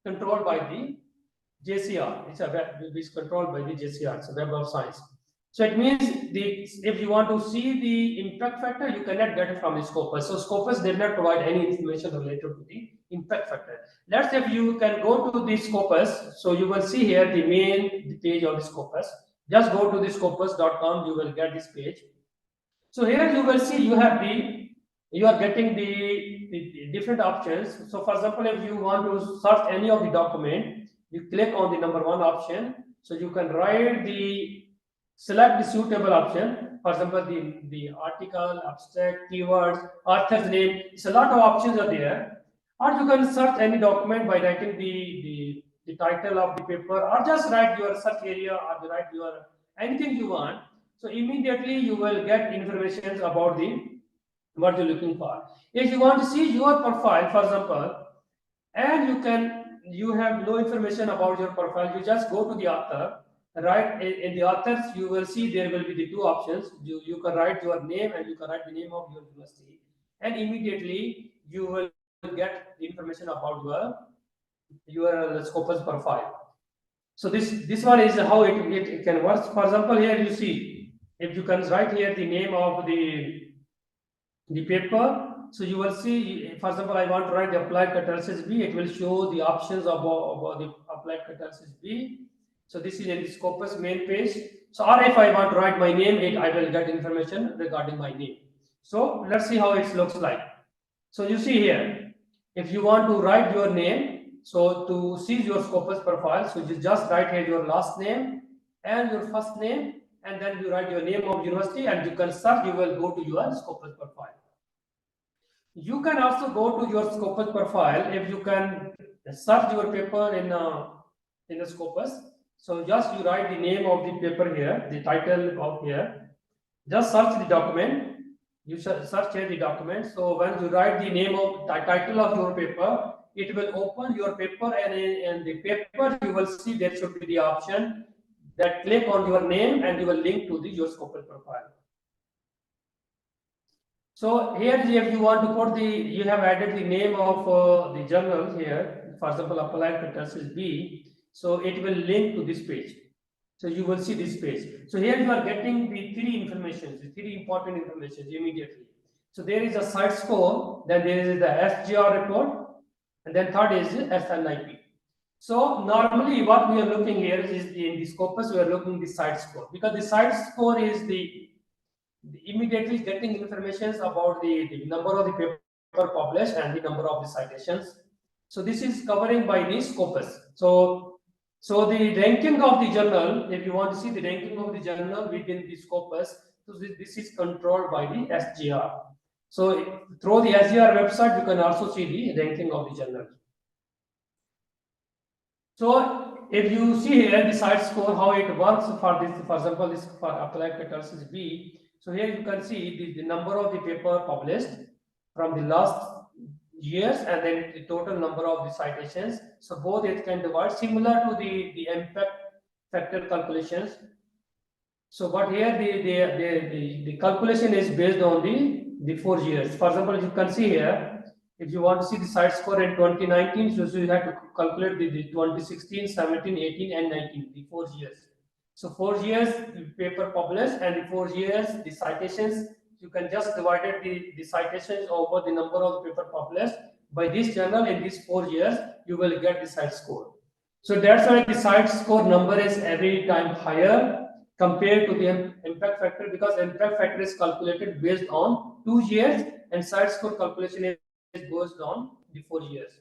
controlled by the JCR. It's a web, is controlled by the JCR. It's a Web of Science. So it means if you want to see the impact factor, you cannot get it from the Scopus. So Scopus did not provide any information related to the impact factor. Let's say if you can go to the Scopus, so you will see here the main page of the Scopus. Just go to the scopus.com, you will get this page. So here you will see you are getting the different options. So for example, if you want to search any of the document, you click on the number one option. So you can select the suitable option. For example, the article, abstract, keywords, author's name. It's a lot of options are there. Or you can search any document by writing the title of the paper, or just write your search area, or write your anything you want. So immediately you will get information about what you're looking for. If you want to see your profile, for example, and you have no information about your profile, you just go to the author. Right in the authors, you will see there will be the two options. You can write your name and you can write the name of your university, and immediately you will get the information about your Scopus profile. So this one is how it can work. For example, here you see if you can write here the name of the paper. So you will see, for example, I want to write the applied catalysis B. It will show the options about the applied catalysis B. So this is in the Scopus main page. So or if I want to write my name, I will get information regarding my name. So let's see how it looks like. So you see here, if you want to write your name, so to see your Scopus profile, so you just write here your last name and your first name, and then you write your name of university, and you can search, you will go to your Scopus profile. You can also go to your Scopus profile if you can search your paper in the Scopus. So just you write the name of the paper here, the title of here. Just search the document. You search here the document. So when you write the name of the title of your paper, it will open your paper, and in the paper you will see there should be the option that click on your name and you will link to your Scopus profile. So here, if you want to put you have added the name of the journal here. For example, applied catalysis B. So it will link to this page. So you will see this page. So here you are getting the three important information immediately. So there is a site score, then there is the SGR report, and then third is SNIP. So normally what we are looking here is in the Scopus, we are looking the site score, because the site score is the immediately getting information about the number of the paper published and the number of the citations. So this is covering by the Scopus. So the ranking of the journal, if you want to see the ranking of the journal within the Scopus, so this is controlled by the SGR. So through the SGR website, you can also see the ranking of the journal. So if you see here the site score, how it works for this, for example, this for applied catalysis B. So here you can see the number of the paper published from the last years and then the total number of the citations. So both it can divide similar to the impact factor calculations. So but here the calculation is based on the 4 years. For example, you can see here, if you want to see the site score in 2019, so you have to calculate the 2016, 17, 18, and 19, the 4 years. So 4 years the paper published and the 4 years the citations. You can just divide the citations over the number of paper published by this journal in these 4 years. You will get the site score. So that's why the site score number is every time higher compared to the impact factor, because impact factor is calculated based on 2 years and site score calculation is based on the 4 years.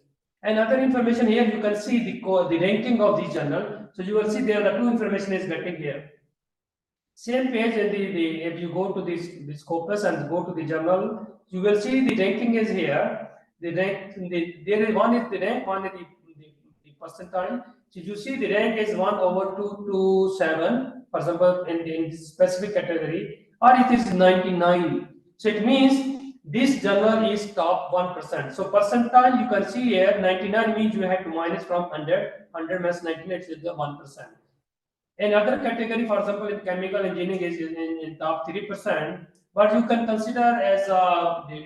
And other information here, you can see the ranking of the journal. So you will see there the two information is getting here. Same page in the if you go to this corpus and go to the journal, you will see the ranking is here. The rank there is one is the rank, one is the percentile. So you see the rank is 1/227, for example, in this specific category, or it is 99. So it means this journal is top 1%. So percentile you can see here 99 means you have to minus from 100. 100 minus 99 is the 1%. Another category, for example, in chemical engineering is in top 3%, but you can consider as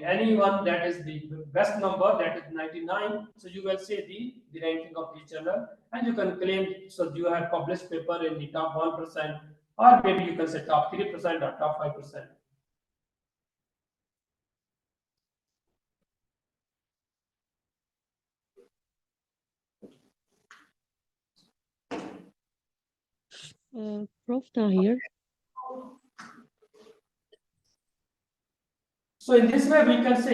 anyone that is the best number, that is 99. So you will see the ranking of each journal, and you can claim, so you have published paper in the top 1%, or maybe you can say top 3% or top 5%. Prof. Tahir, So in this way, we can say.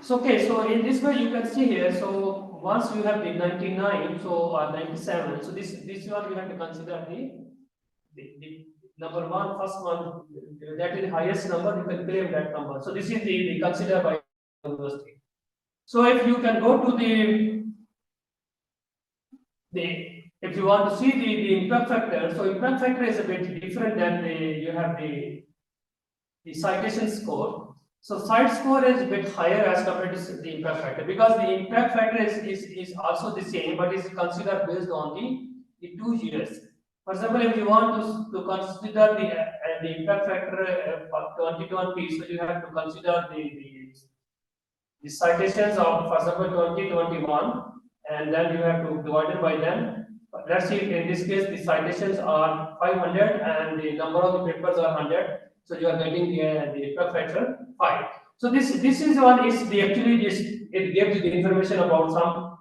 So okay, so in this way you can see here. So once you have the 99, so or 97, so this one you have to consider the number one, first one, that is the highest number, you can claim that number. So this is the considered by university. So if you can go to the if you want to see the impact factor, so impact factor is a bit different than you have the citation score. So site score is a bit higher as compared to the impact factor, because the impact factor is also the same, but is considered based on the 2 years. For example, if you want to consider the impact factor for 2020, so you have to consider the citations of, for example, 2021, and then you have to divide it by them. Let's see, in this case, the citations are 500 and the number of the papers are 100. So you are getting the impact factor 5. So this is one is the actually this it gives you the information about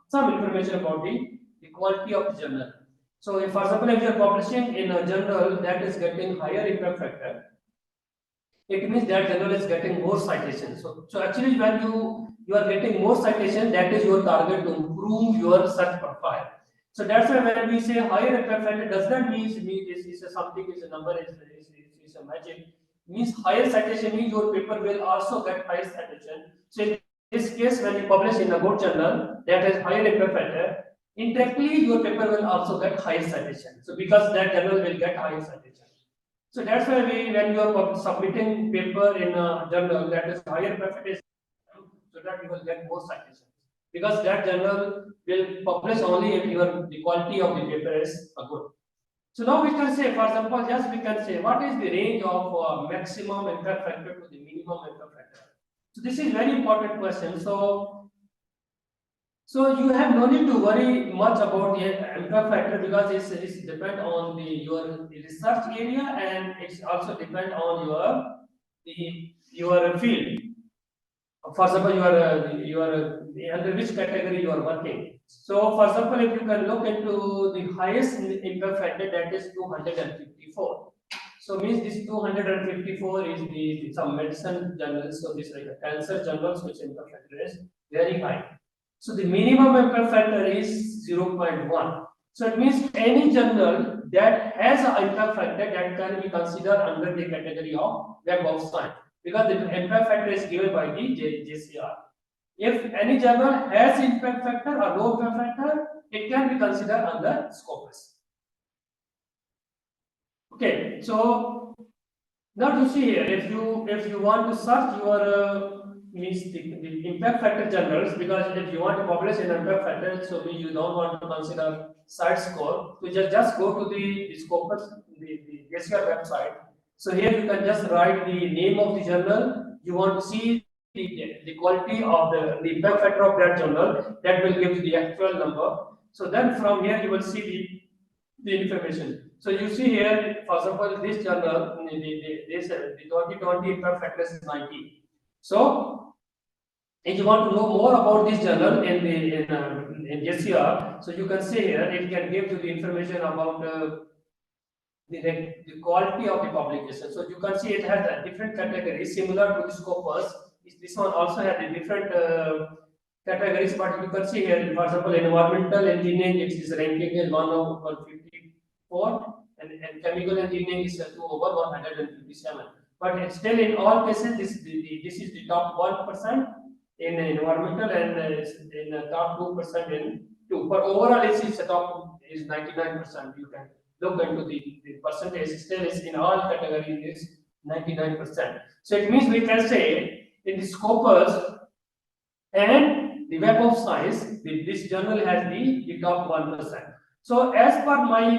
some information about the quality of the journal. So if, for example, if you are publishing in a journal that is getting higher impact factor, it means that journal is getting more citations. So actually when you are getting more citation, that is your target to improve your search profile. So that's why when we say higher impact factor, does not mean this is something is a number is a magic. Means higher citation means your paper will also get higher citation. So in this case, when you publish in a good journal that has higher impact factor, indirectly your paper will also get higher citation. So because that journal will get higher citation. So that's why when you are submitting paper in a journal that is higher preference, so that you will get more citations. Because that journal will publish only if the quality of the paper is good. So now we can say, for example, just we can say what is the range of maximum impact factor to the minimum impact factor. So this is very important question. So you have no need to worry much about the impact factor, because it's depend on your research area, and it's also depend on your field. For example, you are under which category you are working. So for example, if you can look into the highest impact factor, that is 254. So means this 254 is some medicine journals. So this like a cancer journals which impact factor is very high. So the minimum impact factor is 0.1. So it means any journal that has an impact factor that can be considered under the category of Web of Science, because the impact factor is given by the JCR. If any journal has impact factor or no impact factor, it can be considered under Scopus. Okay, so now you see here, if you want to search your means the impact factor journals, because if you want to publish an impact factor, so you don't want to consider site score, so just go to the Scopus, the JCR website. So here you can just write the name of the journal. You want to see the quality of the impact factor of that journal. That will give you the actual number. So then from here you will see the information. So you see here, for example, this journal, the 2020 impact factor is 90. So if you want to know more about this journal in JCR, so you can see here, it can give you the information about the quality of the publication. So you can see it has a different categories similar to the Scopus. This one also has a different categories, but you can see here, for example, environmental engineering, it is ranking as 1/54, and chemical engineering is 2/157. But it's still in all cases, this is the top 1% in environmental and in the top 2% in two. But overall, it's the top is 99%. You can look into the percentage, still is in all categories is 99%. So it means we can say in the Scopus and the Web of Science, this journal has the top 1%. So as per my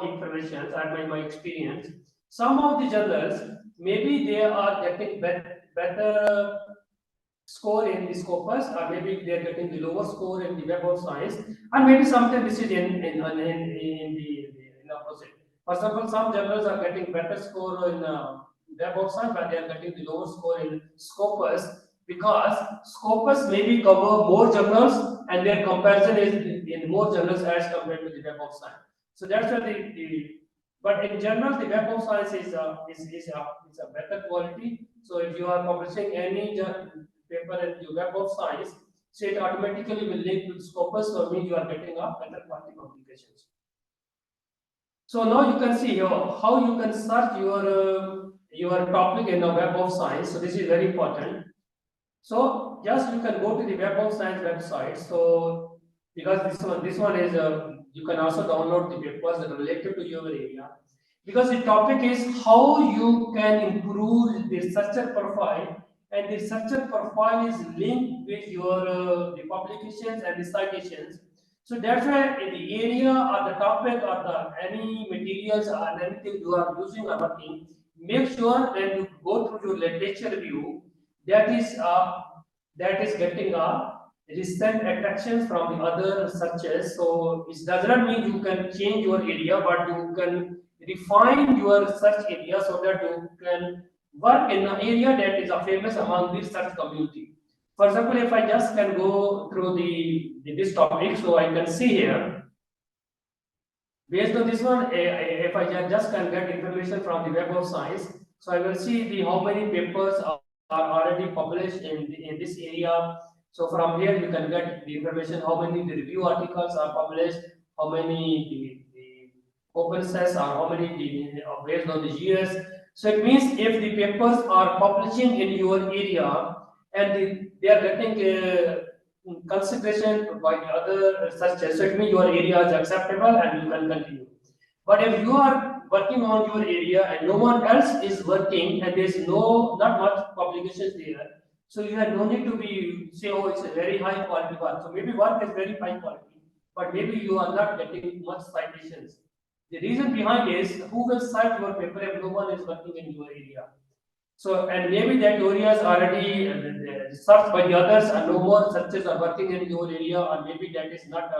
information and my experience, some of the journals maybe they are getting better score in the Scopus, or maybe they are getting the lower score in the Web of Science, and maybe sometimes this is in opposite. For example, some journals are getting better score in Web of Science, but they are getting the lower score in Scopus, because Scopus maybe cover more journals and their comparison is in more journals as compared to the Web of Science. So that's why but in general the Web of Science is a better quality. So if you are publishing any paper in the Web of Science, so it automatically will link to the Scopus, so means you are getting a better quality publications. So now you can see here how you can search your topic in the Web of Science. So this is very important. So just you can go to the Web of Science website. So because this one is you can also download the papers that are related to your area. Because the topic is how you can improve the researcher profile, and the researcher profile is linked with your the publications and the citations. So that's why in the area or the topic or any materials or anything you are using or working, make sure that you go through your literature review that is getting a recent attractions from the other researchers. So it does not mean you can change your area, but you can refine your research area so that you can work in an area that is famous among the research community. For example, if I just can go through this topic, so I can see here, based on this one, if I just can get information from the Web of Science, so I will see how many papers are already published in this area. So from here you can get the information how many the review articles are published, how many the open access, or how many based on the years. So it means if the papers are publishing in your area and they are getting consideration by the other researchers, so it means your area is acceptable and you can continue. But if you are working on your area and no one else is working and there is not much publications there, so you have no need to be say, oh, it's a very high quality work. So maybe work is very high quality, but maybe you are not getting much citations. The reason behind is who will cite your paper if no one is working in your area. So, and maybe that area is already searched by the others and no more researchers are working in your area, or maybe that is not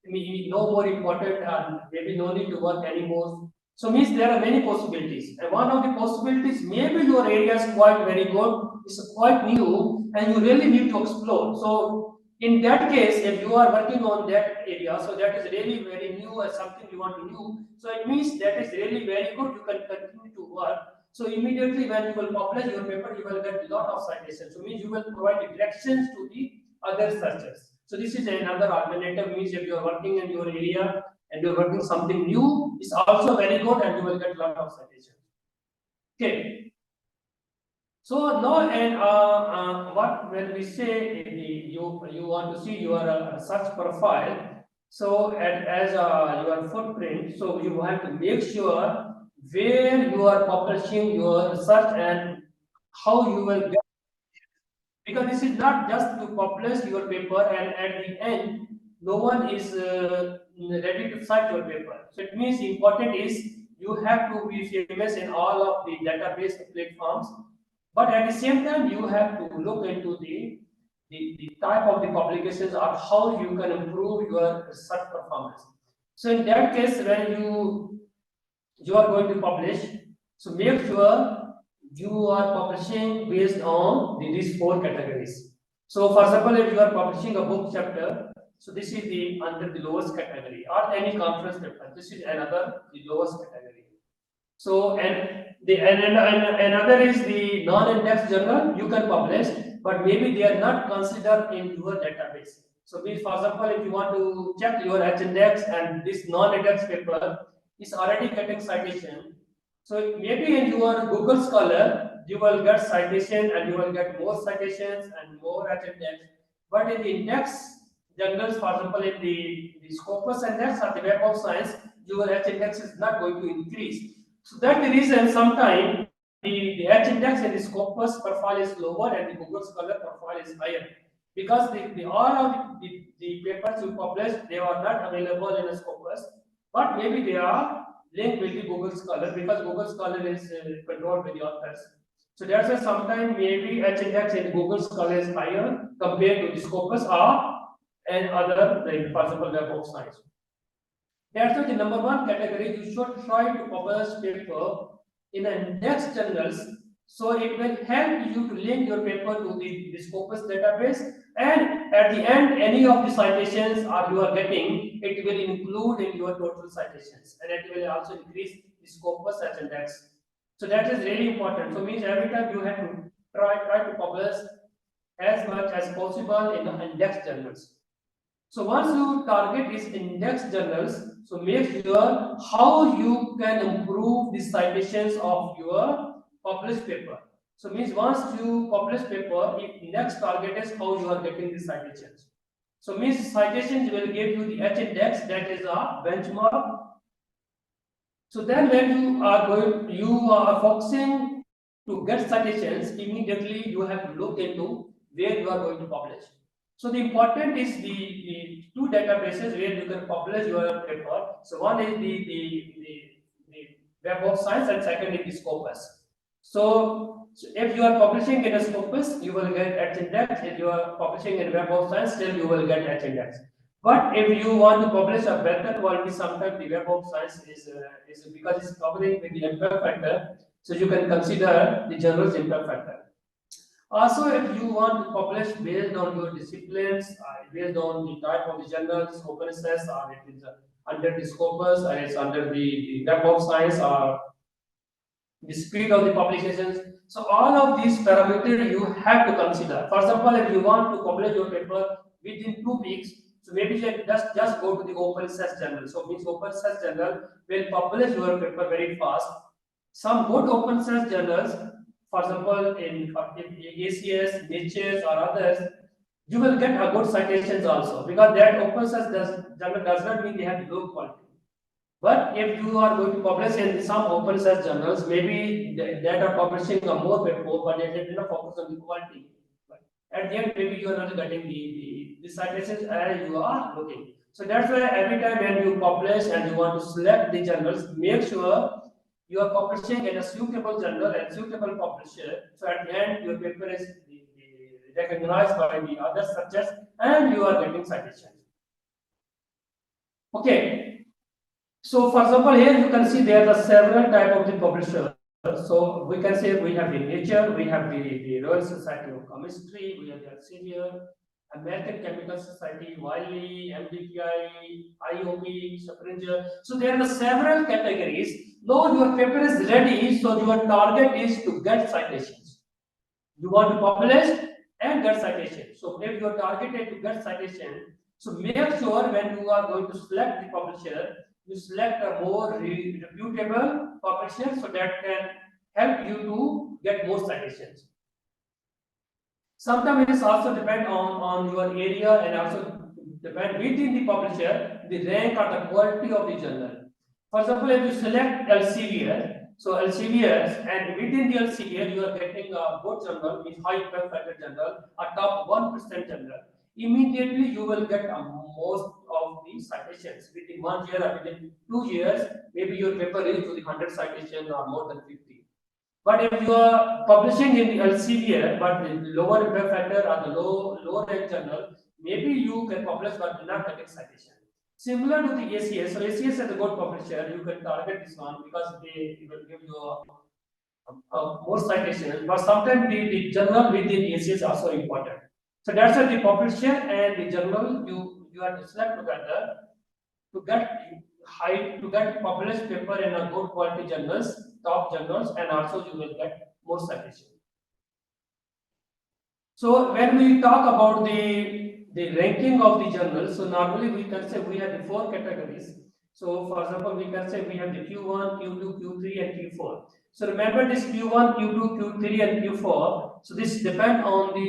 no more important, and maybe no need to work anymore. So means there are many possibilities. And one of the possibilities, maybe your area is quite very good, it's quite new, and you really need to explore. So in that case, if you are working on that area, so that is really very new or something you want to do, so it means that is really very good, you can continue to work. So immediately when you will publish your paper, you will get a lot of citations. So means you will provide directions to the other researchers. So this is another alternative, means if you are working in your area and you are working something new, it's also very good and you will get a lot of citations. Okay. So now, and what when we say you want to see your search profile, so as your footprint, so you have to make sure where you are publishing your research and how you will get, because this is not just to publish your paper and at the end no one is ready to cite your paper. So it means important is you have to be famous in all of the database platforms, but at the same time you have to look into the type of the publications or how you can improve your research performance. So in that case, when you are going to publish, so make sure you are publishing based on these four categories. So for example, if you are publishing a book chapter, so this is the under the lowest category, or any conference paper, this is another the lowest category. So another is the non-index journal you can publish, but maybe they are not considered in your database. So means for example, if you want to check your H-index and this non-index paper is already getting citation, so maybe in your Google Scholar you will get citation and you will get more citations and more H-index, but in the index journals, for example, in the Scopus index or the Web of Science, your H-index is not going to increase. So that's the reason sometimes the H-index in the Scopus profile is lower and the Google Scholar profile is higher, because all of the papers you publish, they are not available in a Scopus, but maybe they are linked with the Google Scholar, because Google Scholar is controlled by the authors. So that's why sometimes maybe H-index in Google Scholar is higher compared to the Scopus or and other, like for example, Web of Science. That's why the number one category, you should try to publish paper in index journals, so it will help you to link your paper to the Scopus database, and at the end, any of the citations are you are getting, it will include in your total citations, and it will also increase the Scopus as index. So that is really important. So means every time you have to try to publish as much as possible in the index journals. So once you target is index journals, so make sure how you can improve the citations of your published paper. So means once you publish paper, next target is how you are getting the citations. So means citations will give you the H-index, that is a benchmark. So then when you are focusing to get citations, immediately you have to look into where you are going to publish. So the important is the two databases where you can publish your paper. So one is the Web of Science and second is the Scopus. So if you are publishing in a Scopus, you will get H-index. If you are publishing in Web of Science, still you will get H-index. But if you want to publish a better quality, sometimes the Web of Science is because it's covering with the impact factor, so you can consider the journal's impact factor. Also, if you want to publish based on your disciplines, based on the type of the journals, open access, or it is under the Scopus, or it's under the Web of Science, or the speed of the publications. So all of these parameters you have to consider. For example, if you want to publish your paper within 2 weeks, so maybe you can just go to the open access journal. So means open access journal will publish your paper very fast. Some good open access journals, for example, in ACS, Nature or others, you will get a good citations also, because that open access journal does not mean they have low quality. But if you are going to publish in some open access journals, maybe that are publishing a more paper, but they did not focus on the quality. But at the end, maybe you are not getting the citations as you are looking. So that's why every time when you publish and you want to select the journals, make sure you are publishing in a suitable journal and suitable publisher. So at the end, your paper is recognized by the other subjects and you are getting citations. Okay. So for example, here you can see there are several type of the publishers. So we can say we have the Nature, we have the Royal Society of Chemistry, we have the Elsevier, American Chemical Society, Wiley, MDPI, IOP, Springer. So there are several categories. Now your paper is ready, so your target is to get citations. You want to publish and get get citation. So if you are targeted to get citation, so make sure when you are going to select the publisher, you select a more reputable publisher so that can help you to get more citations. Sometimes it is also depend on your area and also depend within the publisher, the rank or the quality of the journal. For example, if you select Elsevier, so Elsevier and within the Elsevier you are getting a good journal, with high impact factor journal, a top 1% journal. Immediately you will get most of the citations within 1 year or within 2 years. Maybe your paper is to the 100 citation or more than 50. But if you are publishing in the Elsevier, but the lower impact factor or the low rank journal, maybe you can publish but will not get citation. Similar to the ACS, so ACS is a good publisher, you can target this one because they will give you more citation. But sometimes the journal within ACS is also important. So that's why the publisher and the journal you have to select together to get published paper in a good quality journals, top journals, and also you will get more citation. So when we talk about the ranking of the journals, so normally we can say we have the 4 categories. So for example, we can say we have the Q1, Q2, Q3, and Q4. So remember this Q1, Q2, Q3, and Q4. So this depend on the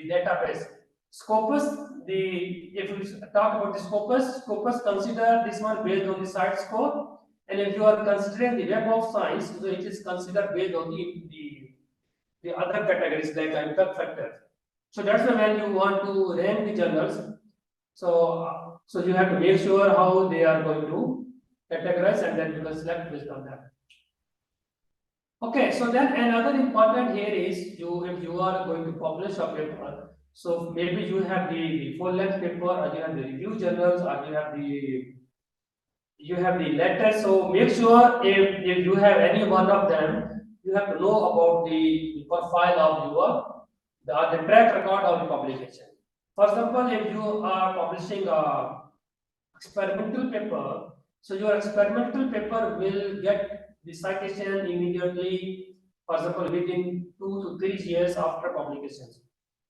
database. Scopus, if we talk about the Scopus consider this one based on the site score, and if you are considering the Web of Science, so it is considered based on the other categories like impact factor. So that's why when you want to rank the journals, so you have to make sure how they are going to categorize, and then you can select based on that. Okay, so then another important here is if you are going to publish a paper, so maybe you have the full length paper, or you have the review journals, or you have the letter. So make sure if you have any one of them, you have to know about the profile of the track record of the publication. For example, if you are publishing a experimental paper, so your experimental paper will get the citation immediately, for example, within 2 to 3 years after publications.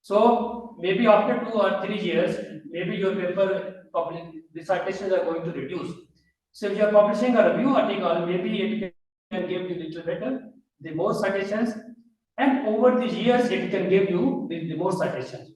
So maybe after 2 or 3 years, maybe your paper the citations are going to reduce. So if you are publishing a review article, maybe it can give you little better, the more citations, and over the years it can give you the more citations.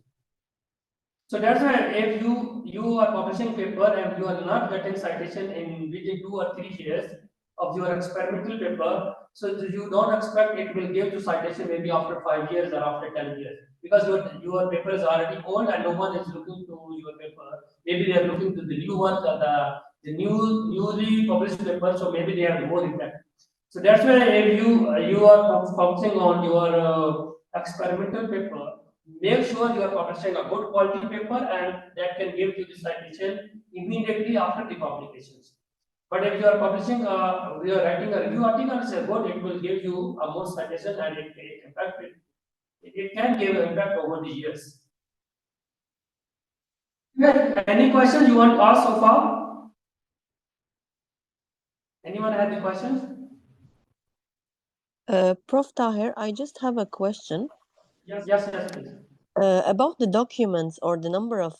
So that's why if you are publishing paper and you are not getting citation in within 2 or 3 years of your experimental paper, so you don't expect it will give you citation maybe after 5 years or after 10 years, because your paper is already old and no one is looking to your paper. Maybe they are looking to the new ones or the newly published paper, so maybe they have more impact. So that's why if you are focusing on your experimental paper, make sure you are publishing a good quality paper, and that can give you the citation immediately after the publications. But if you are publishing, we are writing a review article, it's good, it will give you a more citation, and it can give impact over the years. Any questions you want to ask so far? Anyone have any questions? Prof. Tahir, I just have a question. Yes, please. About the documents or the number of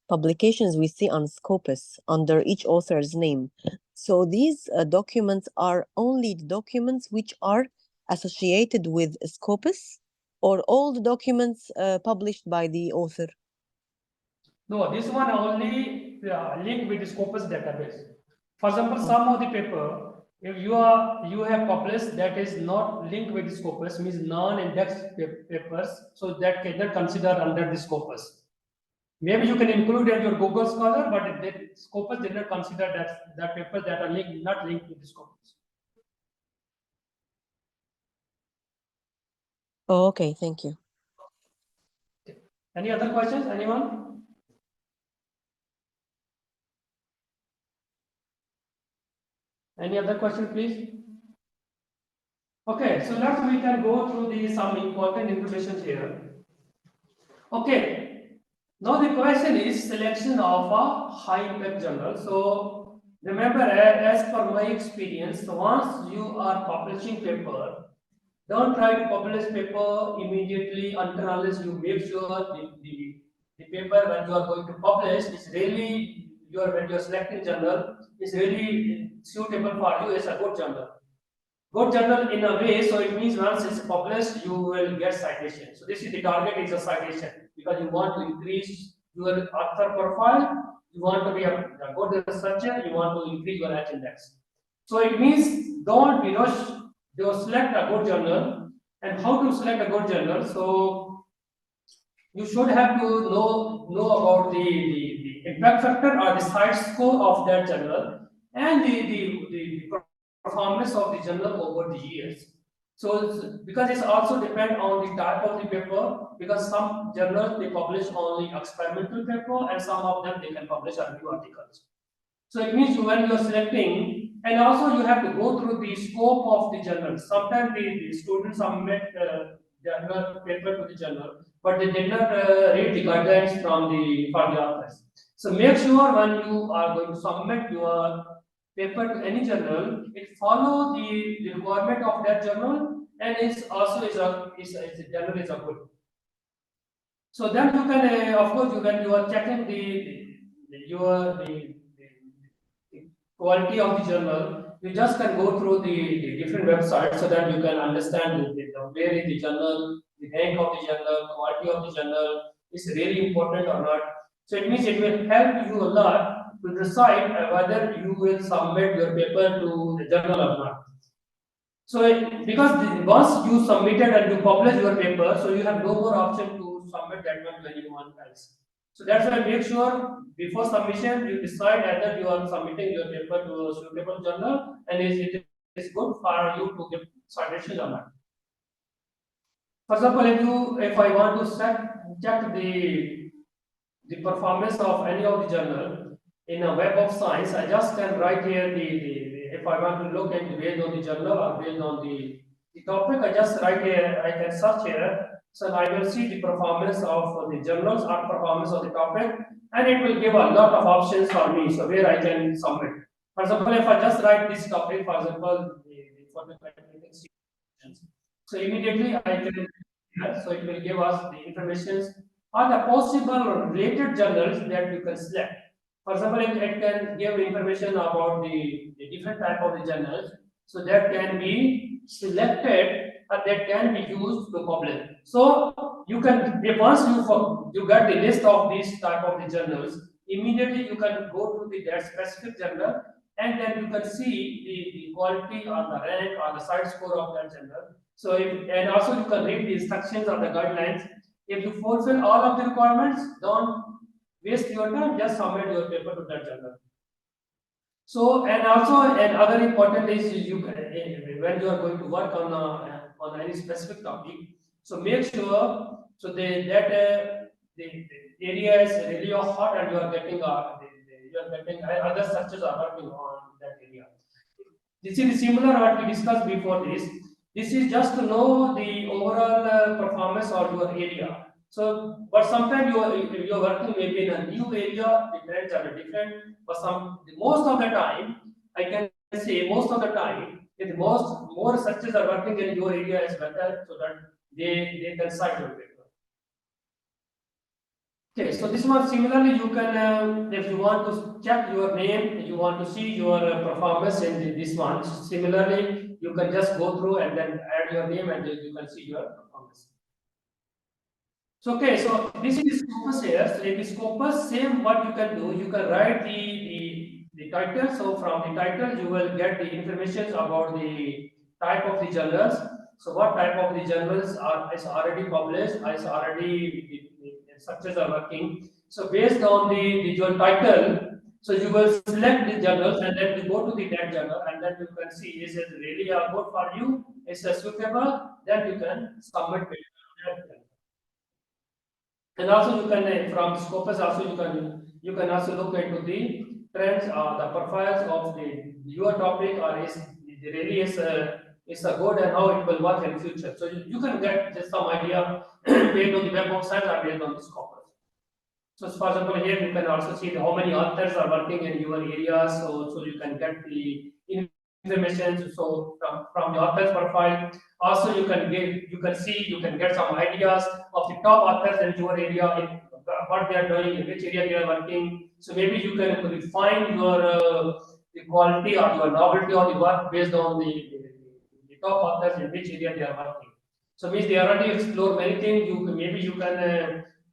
publications we see on Scopus under each author's name. So these documents are only the documents which are associated with Scopus, or all the documents published by the author? No, this one only linked with the Scopus database. For example, some of the paper, if you have published that is not linked with the Scopus, means non-indexed papers, so that cannot consider under the Scopus. Maybe you can include in your Google Scholar, but Scopus did not consider that papers that are not linked with the Scopus. Oh, okay, thank you. Any other questions? Anyone? Any other question, please? Okay, so we can go through some important information here. Okay, now the question is selection of a high impact journal. So remember, as per my experience, so once you are publishing paper, Don't try to publish paper immediately until unless you make sure the paper when you are going to publish is really when you are selecting journal is really suitable for you as a good journal. Good journal in a way, so it means once it's published, you will get citation. So this is the target is a citation because you want to increase your author profile, you want to be a good researcher, you want to increase your H index. So it means don't be rushed. You select a good journal, and how to select a good journal. So you should have to know about the impact factor or the side score of that journal and the performance of the journal over the years. So because it's also depend on the type of the paper, because some journals they publish only experimental paper and some of them they can publish review articles. So it means when you are selecting, and also you have to go through the scope of the journal. Sometimes the students submit journal paper to the journal, but they did not read the guidelines from the for the authors. So make sure when you are going to submit your paper to any journal, it follow the requirement of that journal, and is also is a journal is a good. So then you can, of course, when you are checking the quality of the journal, you just can go through the different websites so that you can understand where is the journal, the rank of the journal, quality of the journal is really important or not. So it means it will help you a lot to decide whether you will submit your paper to the journal or not. So because once you submitted and you publish your paper, so you have no more option to submit that one to anyone else. So that's why make sure before submission you decide whether you are submitting your paper to a suitable journal and is it is good for you to give citation or not. For example, if I want to check the performance of any of the journal in a web of science, I just can write here if I want to look into based on the journal or based on the topic, I just write here, I can search here. So I will see the performance of the journals or performance of the topic, and it will give a lot of options for me. So where I can submit. For example, if I just write this topic, for example, the photocatalytic solutions. So immediately I can so it will give us the information or the possible related journals that you can select. For example, it can give information about the different type of the journals, so that can be selected or that can be used to publish. So you can, if once you get the list of these type of the journals, immediately you can go to that specific journal and then you can see the quality or the rank or the side score of that journal. So and also you can read the instructions or the guidelines. If you fulfill all of the requirements, don't waste your time, just submit your paper to that journal. So and also another important is when you are going to work on any specific topic, so make sure so the area is really hot and you are getting other searches are working on that area. This is similar what we discussed before this. This is just to know the overall performance of your area. So, but sometimes you are working maybe in a new area, the trends are different. But most of the time, I can say most of the time, if more searches are working in your area is better, so that they can cite your paper. Okay, so this one similarly you can if you want to check your name, you want to see your performance in this one. Similarly, you can just go through and then add your name and then you can see your performance. So okay, so this is Scopus here. So in the Scopus, same what you can do, you can write the title. So from the title, you will get the information about the type of the journals. So what type of the journals is already published, is already the structures are working. So based on your title, so you will select the journals and then you go to the that journal and then you can see is it really good for you, is it suitable, then you can submit it to that journal. And also you can from Scopus also you can also look into the trends or the profiles of your topic or is it really is a good and how it will work in future. So you can get just some idea based on the web website or based on the Scopus. So for example here you can also see how many authors are working in your area, so you can get the information. So from the author's profile, also you can get some ideas of the top authors in your area, in what they are doing, in which area they are working. So maybe you can refine your the quality or your novelty of the work based on the top authors in which area they are working. So means they already explore many things.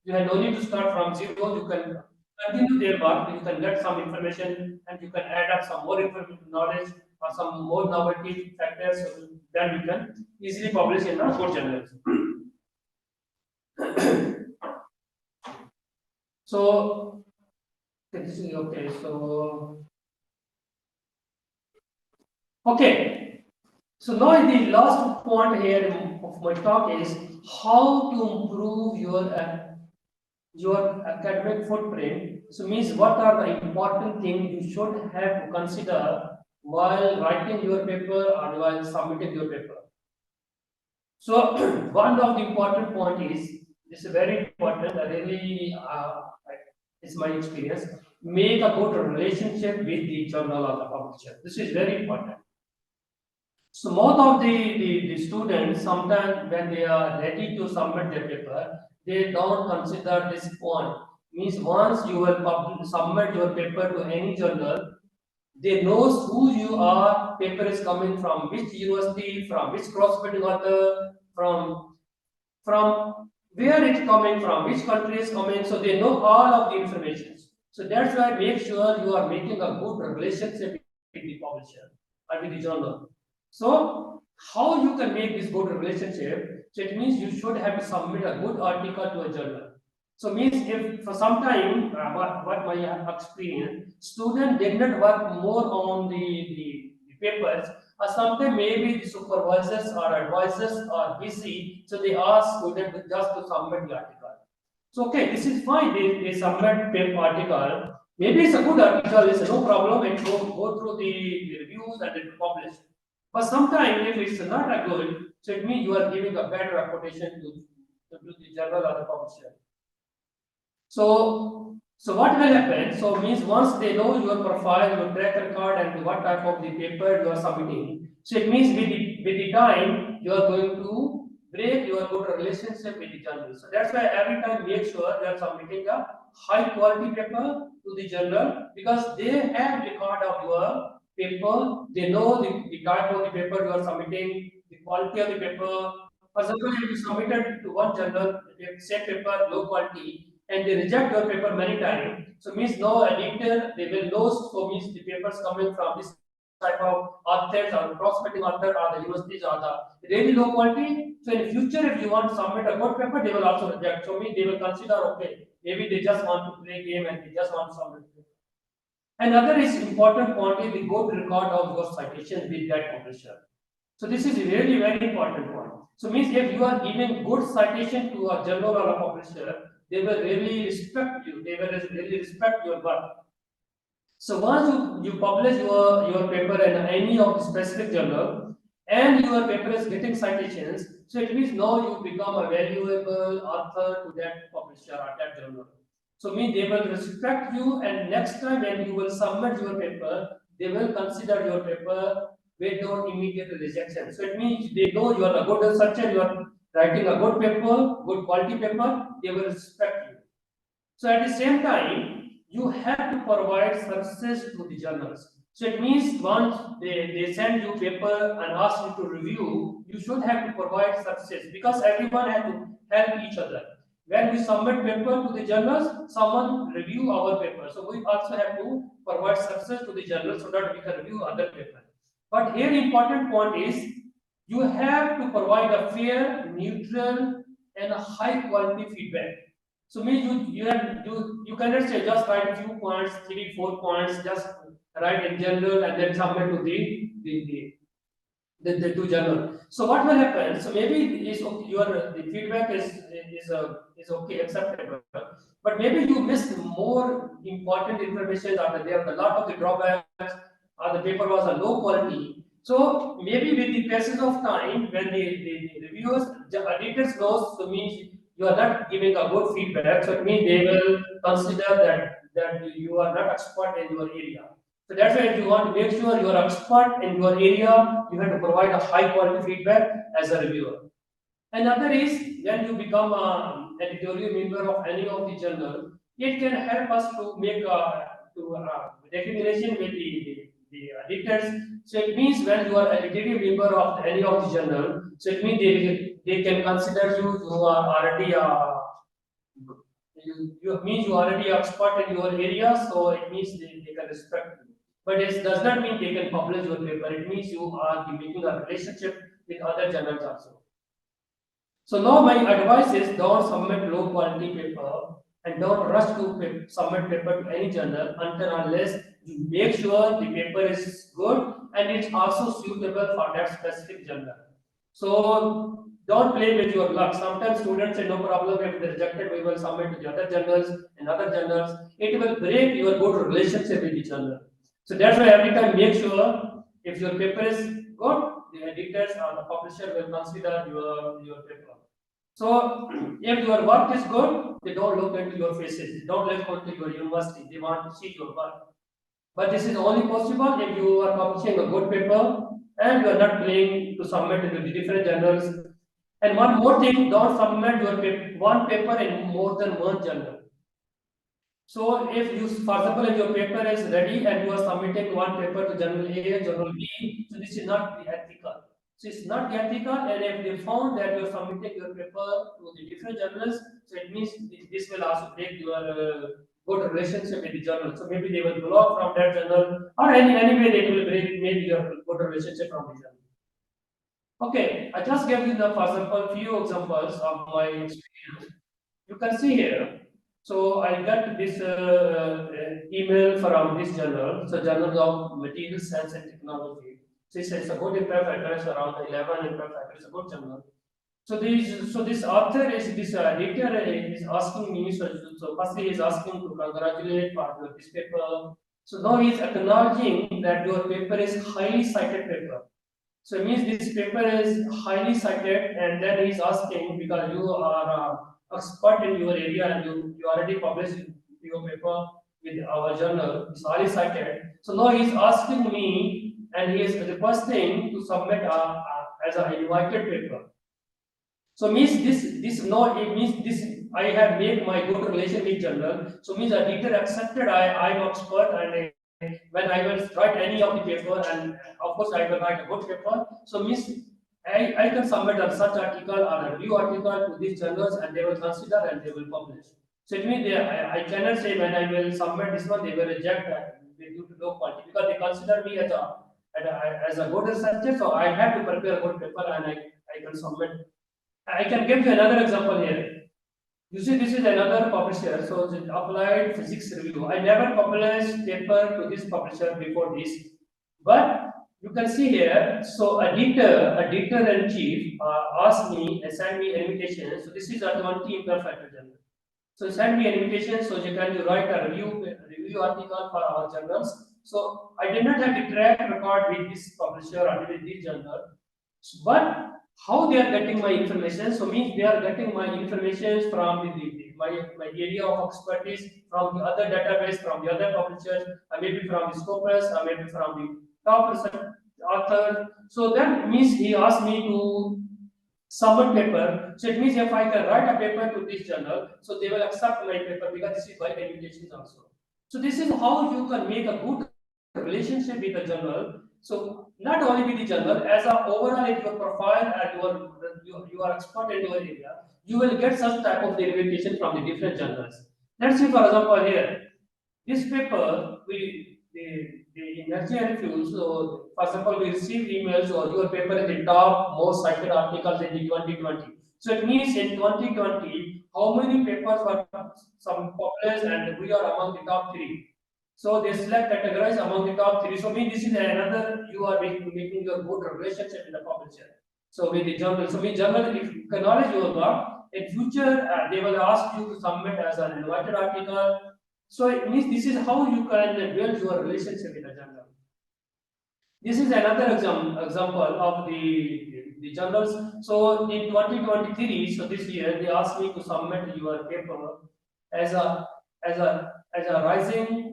You have no need to start from zero. You can continue their work. You can get some information and you can add up some more information, knowledge or some more novelty factors. So then you can easily publish in a good journals. So this is okay. So okay. So now the last point here of my talk is how to improve your academic footprint. So means what are the important things you should have to consider while writing your paper or while submitting your paper. So one of the important point is this is very important. Really, it's my experience. Make a good relationship with the journal or the publisher. This is very important. So most of the students sometimes when they are ready to submit their paper, they don't consider this point. Means once you will submit your paper to any journal, they knows who you are, paper is coming from which university, from which cross-cutting author, from where it's coming from, which country is coming, so they know all of the information. So that's why make sure you are making a good relationship with the publisher or with the journal. So how you can make this good relationship? So it means you should have to submit a good article to a journal. So means if for some time, what my experience, student did not work more on the papers, or sometimes maybe the supervisors or advisors are busy, so they ask student just to submit the article. So okay, this is fine. They submit paper article. Maybe it's a good article, it's no problem, and go through the reviews and then publish. But sometimes if it's not a good, so it means you are giving a bad reputation to the journal or the publisher. So what will happen? So means once they know your profile, your track record, and what type of the paper you are submitting. So it means with the time you are going to break your good relationship with the journal. So that's why every time make sure you are submitting a high quality paper to the journal because they have record of your paper. They know the type of the paper you are submitting, the quality of the paper. For example, if you submitted to one journal, same paper, low quality, and they reject your paper many times. So means no editor, they will know, so means the papers coming from this type of authors or prospecting author or the universities or the really low quality. So in future, if you want to submit a good paper, they will also reject. So means they will consider, okay, maybe they just want to play game and they just want to submit. Another is important point is the good record of your citation with that publisher. So this is really very important point. So means if you are giving good citation to a journal or a publisher, they will really respect you. They will really respect your work. So once you publish your paper in any of the specific journal and your paper is getting citations, so it means now you become a valuable author to that publisher or that journal. So means they will respect you, and next time when you will submit your paper, they will consider your paper without immediate rejection. So it means they know you are a good researcher, you are writing a good paper, good quality paper, they will respect you. So at the same time, you have to provide services to the journals. So it means once they send you paper and ask you to review, you should have to provide services because everyone has to help each other. When we submit paper to the journals, someone review our paper. So we also have to provide services to the journals so that we can review other paper. But here important point is you have to provide a fair, neutral, and a high quality feedback. So means you cannot say just write a few points, 3, 4 points, just write in general and then submit to the two journal. So what will happen? So maybe is your the feedback is okay, acceptable, but maybe you missed more important information, or there are a lot of the drawbacks, or the paper was a low quality. So maybe with the passage of time, when the reviewers, the editors knows, so means you are not giving a good feedback, so it means they will consider that you are not expert in your area. So that's why if you want to make sure you are expert in your area, you have to provide a high quality feedback as a reviewer. Another is when you become an editorial member of any of the journal, it can help us to make recognition with the editors. So it means when you are editorial member of any of the journal, so it means they can consider you are already you means you already expert in your area, so it means they can respect you. But it does not mean they can publish your paper. It means you are making a relationship with other journals also. So now my advice is don't submit low quality paper and don't rush to submit paper to any journal until unless you make sure the paper is good and it's also suitable for that specific journal. So don't play with your luck. Sometimes students say no problem if they rejected, we will submit to the other journals and other journals. It will break your good relationship with the journal. So that's why every time make sure if your paper is good, the editors or the publisher will consider your paper. So if your work is good, they don't look into your faces, they don't look into your university, they want to see your work. But this is only possible if you are publishing a good paper and you are not playing to submit into the different journals. And one more thing, don't submit your one paper in more than one journal. So if you, for example, if your paper is ready and you are submitting one paper to journal A, journal B, so this is not ethical. So it's not ethical, and if they found that you are submitting your paper to the different journals, so it means this will also break your good relationship with the journal. So maybe they will block from that journal, or anyway they will break maybe your good relationship from the journal. Okay, I just gave you the, for example, few examples of my experience. You can see here. So I got this email from this journal, so Journal of Material Science and Technology. So it's a good impact factor, it's around 11 impact factor, it's a good journal. So this author is this editor is asking me. So firstly, he is asking to congratulate for this paper. So now he is acknowledging that your paper is highly cited paper. So it means this paper is highly cited, and then he's asking because you are expert in your area and you already published your paper with our journal. It's highly cited. So now he's asking me, and he is requesting to submit as an invited paper. So means this no it means this I have made my good relation with journal. So means the editor accepted I'm expert and when I will write any of the paper and of course I will write a good paper. So means I can submit a such article or a review article to these journals and they will consider and they will publish. So it means I cannot say when I will submit this one they will reject that due to low quality because they consider me as a good researcher. So I have to prepare a good paper and I can submit. I can give you another example here. You see, this is another publisher, so it's applied physics review. I never published paper to this publisher before this, but you can see here. So editor in chief asked me, assigned me an invitation. So this is a 20 imperfect journal. So send me an invitation. So you can write a review article for our journals. So I did not have the track record with this publisher or with this journal, but how they are getting my information? So means they are getting my information from my area of expertise from the other database, from the other publishers, maybe from the Scopus, or maybe from the top research author. So that means he asked me to submit paper. So it means if I can write a paper to this journal, so they will accept my paper because this is by invitation also. So this is how you can make a good relationship with the journal. So not only with the journal, as a overall if your profile and you are expert in your area, you will get such type of derivation from the different journals. Let's see for example here, this paper the energy and fuels. So for example, we receive emails or your paper is the top most cited articles in the 2020. So it means in 2020, how many papers were some published and we are among the top three. So they select categorize among the top three. So mean this is another you are making your good relationship with the publisher. So with the journal. So with journal, if you acknowledge your work, in future they will ask you to submit as an invited article. So it means this is how you can build your relationship with the journal. This is another example of the journals. So in 2023, so this year they asked me to submit your paper as a rising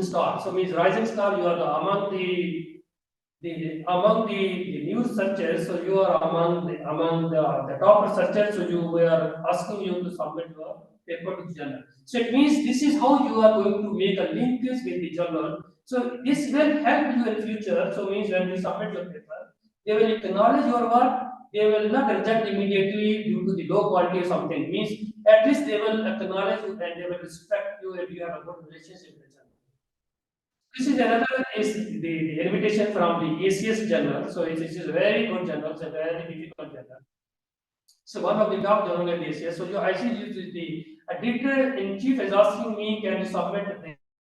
star. So means rising star, you are among the news searchers, so you are among the top researchers, so you were asking you to submit your paper to the journal. So it means this is how you are going to make a linkage with the journal. So this will help you in future. So means when you submit your paper, they will acknowledge your work. They will not reject immediately due to the low quality or something. Means at least they will acknowledge you and they will respect you if you have a good relationship with the journal. This is another is the invitation from the ACS journal. So it is a very good journal, it's a very difficult journal. So one of the top journal at ACS. So your IC the editor in chief is asking me, can you submit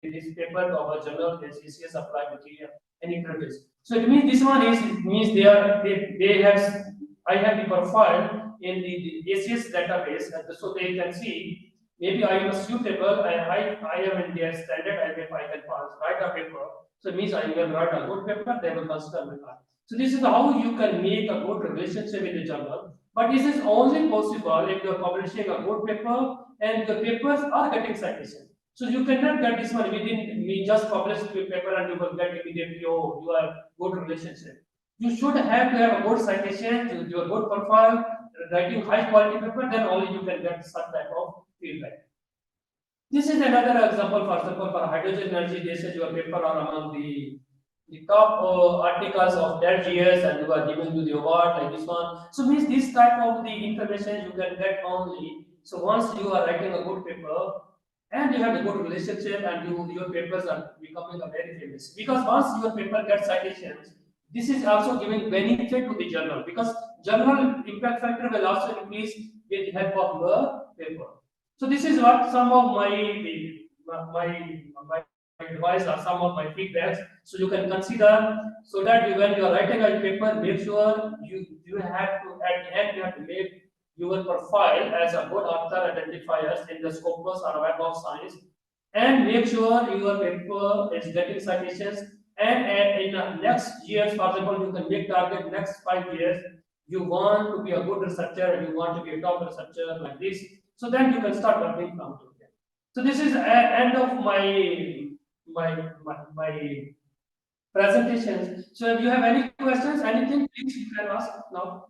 this paper to our journal, this ACS applied material, any credits. So it means this one is it means they have I have the profile in the ACS database, and so they can see maybe I am suitable and I am in their standard and if I can pass, write a paper. So it means I will write a good paper, they will consider me. So this is how you can make a good relationship with the journal. But this is only possible if you are publishing a good paper and the papers are getting citation. So you cannot get this one within me just publish the paper and you will get immediately, oh, you are good relationship. You should have to have a good citation, your good profile, writing high quality paper, then only you can get such type of feedback. This is another example, for example, for hydrogen energy, they said your paper are among the top articles of that years and you are given to the award like this one. So means this type of the information you can get only. So once you are writing a good paper and you have a good relationship and your papers are becoming a very famous. Because once your paper gets citations, this is also giving benefit to the journal because journal impact factor will also increase with the help of your paper. So this is what some of my advice or some of my feedbacks. So you can consider so that when you are writing a paper, make sure you have to at the end you have to make your profile as a good author identifiers in the Scopus or Web of Science, and make sure your paper is getting citations. And in the next years, for example, you can make target next 5 years. You want to be a good researcher and you want to be a top researcher like this. So then you can start working from today. So this is end of my presentations. So if you have any questions, anything, please you can ask now.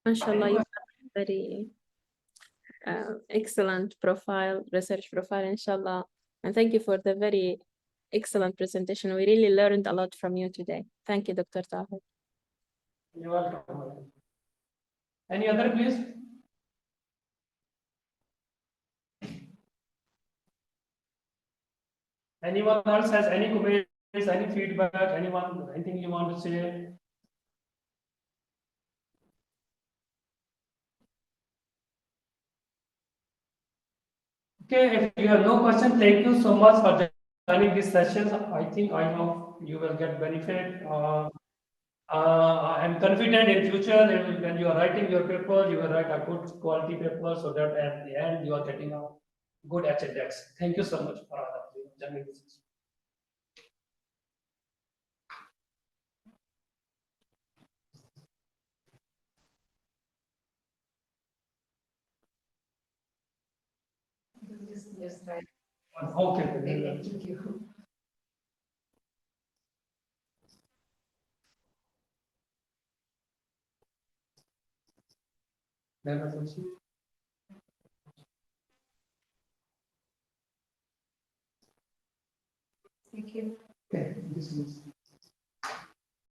MashaAllah, you have a very excellent profile, research profile, inshallah. And thank you for the very excellent presentation. We really learned a lot from you today. Thank you, Dr. Tahir. You're welcome. Any other, please? Anyone else has any comments, any feedback, anyone, anything you want to say? Okay, if you have no question, thank you so much for joining this session. I think I know you will get benefit. I'm confident in future when you are writing your paper, you will write a good quality paper so that at the end you are getting a good HNDX. Thank you so much for joining this session. Just right. Okay. Thank you. Thank you. Okay, this is.